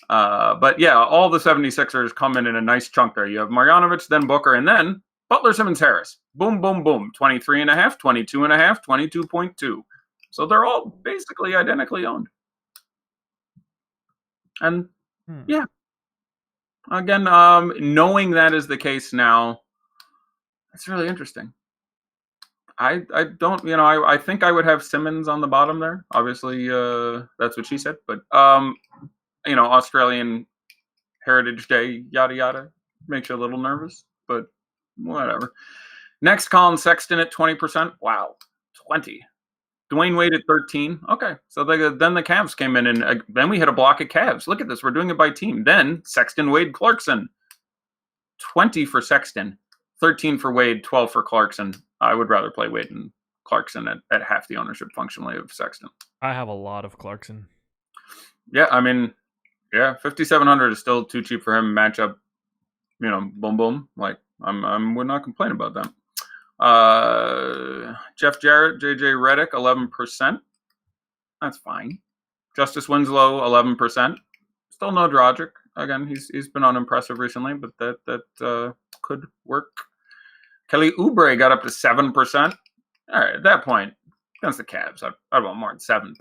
half. But yeah, all the 76ers come in a nice chunk there. You have Marjanovic, then Booker, and then Butler, Simmons, Harris. Boom, boom, boom. 23.5, 22.5, 22.2. So they're all basically identically owned. And yeah. Again, knowing that is the case now, it's really interesting. I don't, I think I would have Simmons on the bottom there. Obviously, that's what she said. But, Australian Heritage Day, yada, yada, makes you a little nervous. But whatever. Next, Colin Sexton at 20%. Wow, 20. Dwyane Wade at 13. Okay, so then the Cavs came in, and then we hit a block of Cavs. Look at this. We're doing it by team. Then Sexton, Wade, Clarkson. 20 for Sexton, 13 for Wade, 12 for Clarkson. I would rather play Wade and Clarkson at half the ownership functionally of Sexton. I have a lot of Clarkson. Yeah, I mean, yeah, 5,700 is still too cheap for him. Matchup, boom, boom. Like, I would not complain about that. Jeff Jarrett, JJ Redick, 11%. That's fine. Justice Winslow, 11%. Still no Dragic. Again, he's been unimpressive recently, but that could work. Kelly Oubre got up to 7%. All right, at that point, against the Cavs, I'd want more than 7%.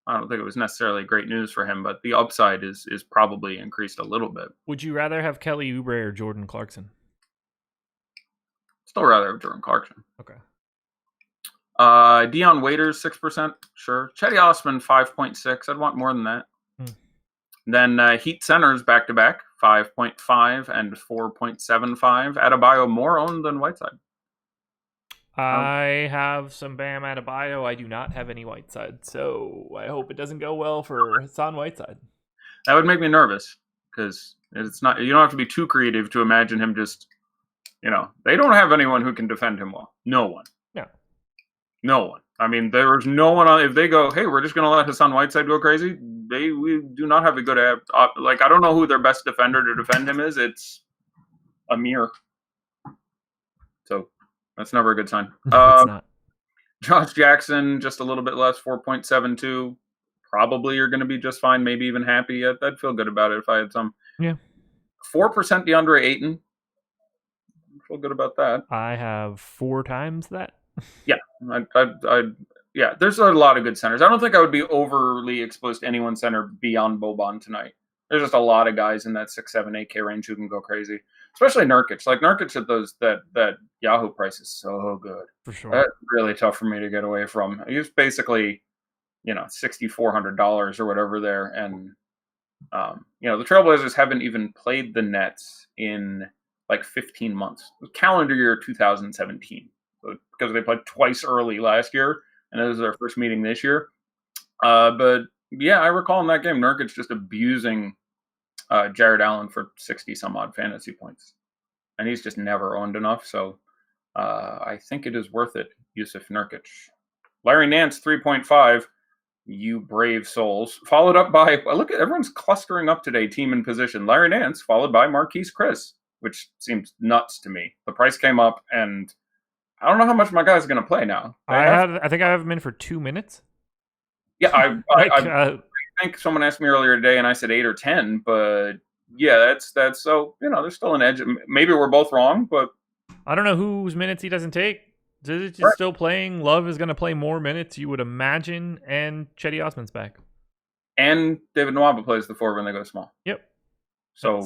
I don't think it was necessarily great news for him, but the upside is probably increased a little bit. Would you rather have Kelly Oubre or Jordan Clarkson? Still rather have Jordan Clarkson. Okay. Dwyane Wade 6%, sure. Cedi Osman 5.6. I'd want more than that. Then Heat centers back to back 5.5 and 4.75. Adebayo more owned than Whiteside. I have some Bam Adebayo. I do not have any Whiteside, so I hope it doesn't go well for Hassan Whiteside. That would make me nervous because it's not. You don't have to be too creative to imagine him just. They don't have anyone who can defend him well. No one. No one. I mean, there was no one on. If they go, hey, we're just going to let Hassan Whiteside go crazy. We do not have a good I don't know who their best defender to defend him is. It's Amir. So that's never a good sign. It's not. Josh Jackson, just a little bit less, 4.72. Probably you're going to be just fine, maybe even happy. I'd feel good about it if I had some. Yeah. 4% DeAndre Ayton. I feel good about that. I have 4 times that. Yeah. Yeah, there's a lot of good centers. I don't think I would be overly exposed to anyone center beyond Boban tonight. There's just a lot of guys in that 6, 7, 8K range who can go crazy. Especially Nurkic. Like Nurkic at those that Yahoo price is so good. For sure. That's really tough for me to get away from. He's basically, $6,400 or whatever there. And the Trailblazers haven't even played the Nets in like 15 months. Calendar year 2017. Because they played twice early last year, and this is their first meeting this year. But yeah, I recall in that game, Nurkic just abusing Jared Allen for 60-some-odd fantasy points. And he's just never owned enough, so I think it is worth it, Yusuf Nurkic. Larry Nance, 3.5, you brave souls. Followed up by, look at everyone's clustering up today, team and position. Larry Nance, followed by Marquise Chris, which seems nuts to me. The price came up, and I don't know how much my guy's going to play now. I think I have him in for 2 minutes. Yeah, I think someone asked me earlier today, and I said 8 or 10. But yeah, that's so there's still an edge. Maybe we're both wrong, but I don't know whose minutes he doesn't take. Is right. Still playing? Love is going to play more minutes, you would imagine, and Cedi Osman's back. And David Nwaba plays the 4 when they go small. Yep. So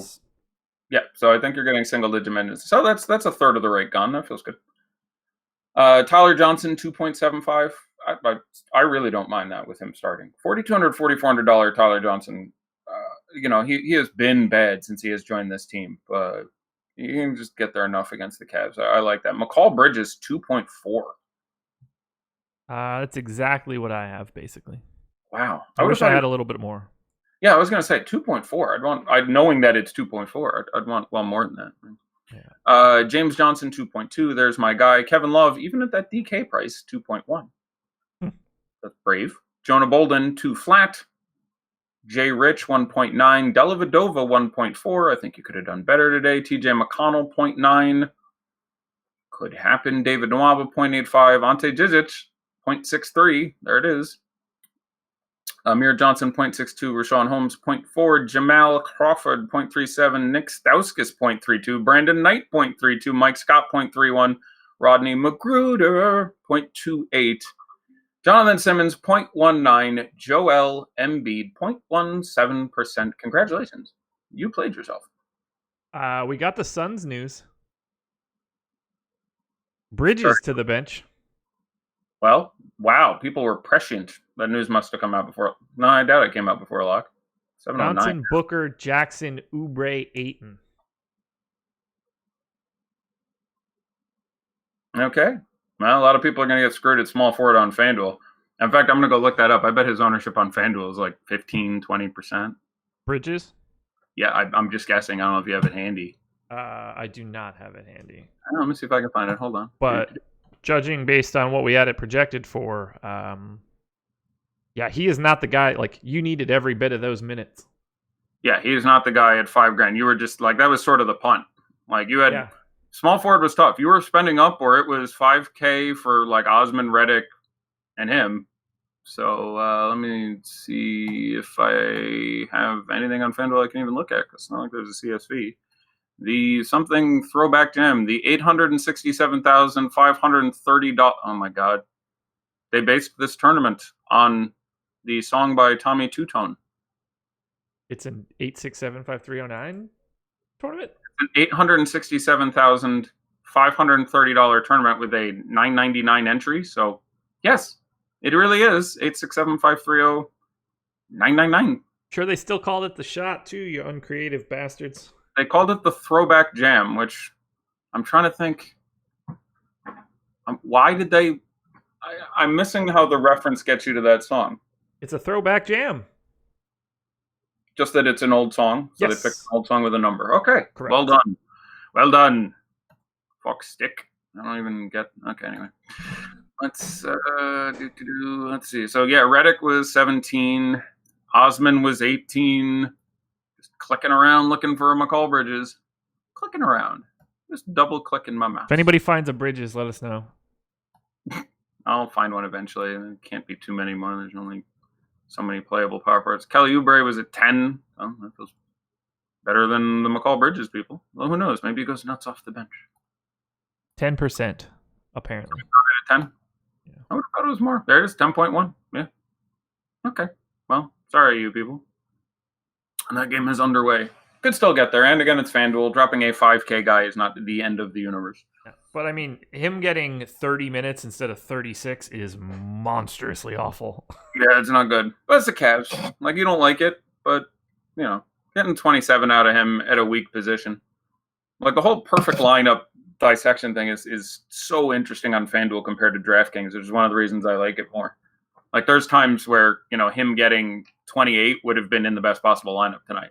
so I think you're getting single-digit minutes. So that's a third of the rate gone. That feels good. Tyler Johnson, 2.75. I really don't mind that with him starting. $4,200, $4,400 Tyler Johnson. He has been bad since he has joined this team, but you can just get there enough against the Cavs. I like that. McCall Bridges, 2.4. That's exactly what I have, basically. Wow. I wish I had a little bit more. Yeah, I was going to say 2.4. Knowing that it's 2.4, I'd want well more than that. Yeah. James Johnson, 2.2. There's my guy. Kevin Love, even at that DK price, 2.1. That's brave. Jonah Bolden, 2 flat. Jay Rich, 1.9. Dellavedova, 1.4. I think you could have done better today. TJ McConnell, 0.9. Could happen. David Nwaba, 0.85. Ante Zizic, 0.63. There it is. Amir Johnson, 0.62. Rashawn Holmes, 0.4. Jamal Crawford, 0.37. Nick Stauskas, 0.32. Brandon Knight, 0.32. Mike Scott, 0.31. Rodney Magruder, 0.28. Jonathan Simmons, 0.19. Joel Embiid, 0.17%. Congratulations. You played yourself. We got the Suns news. Bridges to the bench. Well, wow. People were prescient. That news must have come out before. No, I doubt it came out before lock. 7:09. Johnson, Booker, Jackson, Oubre, Ayton. Okay. Well, a lot of people are going to get screwed at small forward on FanDuel. In fact, I'm going to go look that up. I bet his ownership on FanDuel is like 15, 20%. Bridges? Yeah, I'm just guessing. I don't know if you have it handy. I do not have it handy. Let me see if I can find it. Hold on. But judging based on what we had it projected for, he is not the guy. Like, you needed every bit of those minutes. Yeah, he's not the guy at $5,000. You were just like, that was sort of the punt. Like, you had small forward was tough. You were spending up, or it was $5K for like Osman, Redick, and him. So let me see if I have anything on FanDuel I can even look at, because it's not like there's a CSV. The something throwback to him, the $867,530. Oh my God. They based this tournament on the song by Tommy Two Tone. It's an 8675309 tournament. An $867,530 tournament with a $9.99 entry. So yes, it really is 867-530-999. Sure, they still called it the shot too, you uncreative bastards. They called it the Throwback Jam, which I'm trying to think. Why did they? I'm missing how the reference gets you to that song. It's a throwback jam. Just that it's an old song, so yes. They picked an old song with a number. Okay, correct. Well done, well done. Fuck stick. I don't even get. Okay, anyway, let's see. So yeah, Reddick was 17. Osman was 18. Just clicking around looking for McCall Bridges. Clicking around, just double clicking my mouse. If anybody finds a Bridges, let us know. I'll find one eventually. There can't be too many more. There's only so many playable power forwards. Kelly Oubre was at 10. Oh, that feels better than the McCall Bridges people. Well, who knows? Maybe he goes nuts off the bench. 10%, apparently. 10? Yeah. I would have thought it was more. There it is, 10.1. Yeah. Okay. Well, sorry, you people. And that game is underway. Could still get there. And again, it's FanDuel. Dropping a 5K guy is not the end of the universe. Yeah. But, I mean, him getting 30 minutes instead of 36 is monstrously awful. Yeah, it's not good. But it's the Cavs. Like, you don't like it, but, you know, getting 27 out of him at a weak position. Like, the whole perfect lineup dissection thing is so interesting on FanDuel compared to DraftKings, which is one of the reasons I like it more. Like, there's times where, you know, him getting 28 would have been in the best possible lineup tonight.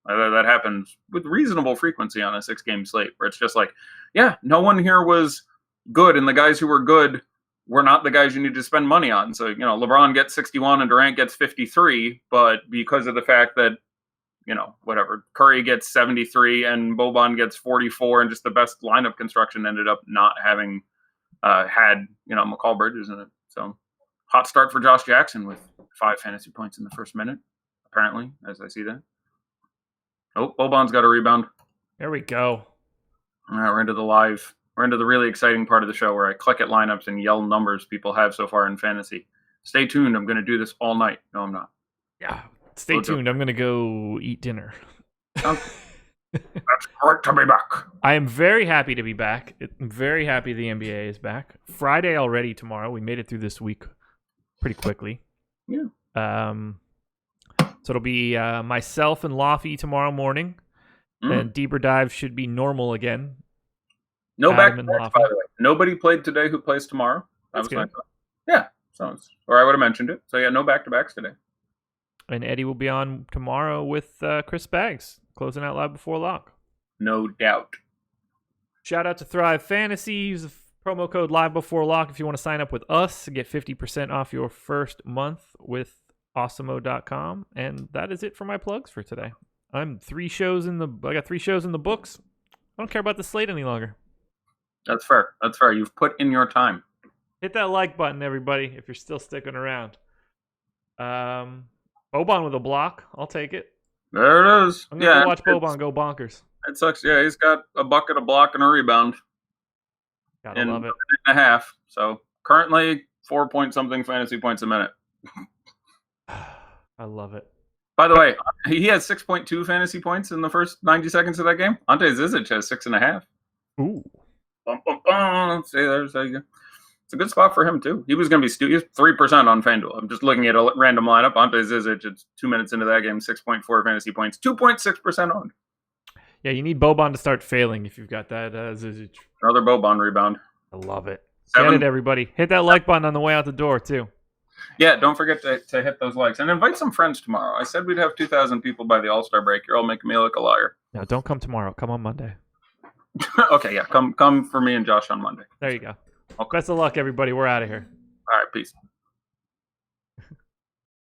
That happens with reasonable frequency on a 6-game slate, where it's just like, yeah, no one here was good, and the guys who were good were not the guys you need to spend money on. So, you know, LeBron gets 61 and Durant gets 53, but because of the fact that, you know, whatever, Curry gets 73 and Boban gets 44, and just the best lineup construction ended up not having had, you know, McCall Bridges in it. So, hot start for Josh Jackson with 5 fantasy points in the first minute, apparently, as I see that. Oh, Boban's got a rebound. There we go. All right, we're into the live. We're into the really exciting part of the show where I click at lineups and yell numbers people have so far in fantasy. Stay tuned. I'm going to do this all night. No, I'm not. Yeah, stay tuned. I'm going to go eat dinner. That's great to be back. I am very happy to be back. I'm very happy the NBA is back. Friday already tomorrow. We made it through this week pretty quickly. Yeah. So it'll be myself and Laffy tomorrow morning. And Deeper Dive should be normal again. No back-to-backs, by the way. Nobody played today who plays tomorrow. That's good. Yeah. Or I would have mentioned it. So, yeah, no back-to-backs today. And Eddie will be on tomorrow with Chris Baggs, closing out Live Before Lock. No doubt. Shout out to Thrive Fantasy. Use the promo code Live Before Lock if you want to sign up with us to get 50% off your first month with awesemo.com. And that is it for my plugs for today. I got 3 shows in the books. I don't care about the slate any longer. That's fair. You've put in your time. Hit that like button, everybody, if you're still sticking around. Boban with a block. I'll take it. There it is. I'm going to watch Boban go bonkers. It sucks. Yeah, he's got a bucket, a block, and a rebound. Gotta love it. In a half. So currently 4-point-something fantasy points a minute. I love it. By the way, he has 6.2 fantasy points in the first 90 seconds of that game. Ante Zizic has 6.5. Ooh. Bum, bum, bum. See, there you go. It's a good spot for him, too. He was going to be he's 3% on FanDuel. I'm just looking at a random lineup. Ante Zizic, it's 2 minutes into that game, 6.4 fantasy points, 2.6% on. Yeah, you need Boban to start failing if you've got that Zizic. Another Boban rebound. I love it. Get it, everybody. Hit that like button on the way out the door, too. Yeah, don't forget to hit those likes. And invite some friends tomorrow. I said we'd have 2,000 people by the All-Star break. You're all making me look a liar. No, don't come tomorrow. Come on Monday. Okay, yeah. Come for me and Josh on Monday. There you go. Okay. Best of luck, everybody. We're out of here. All right, peace.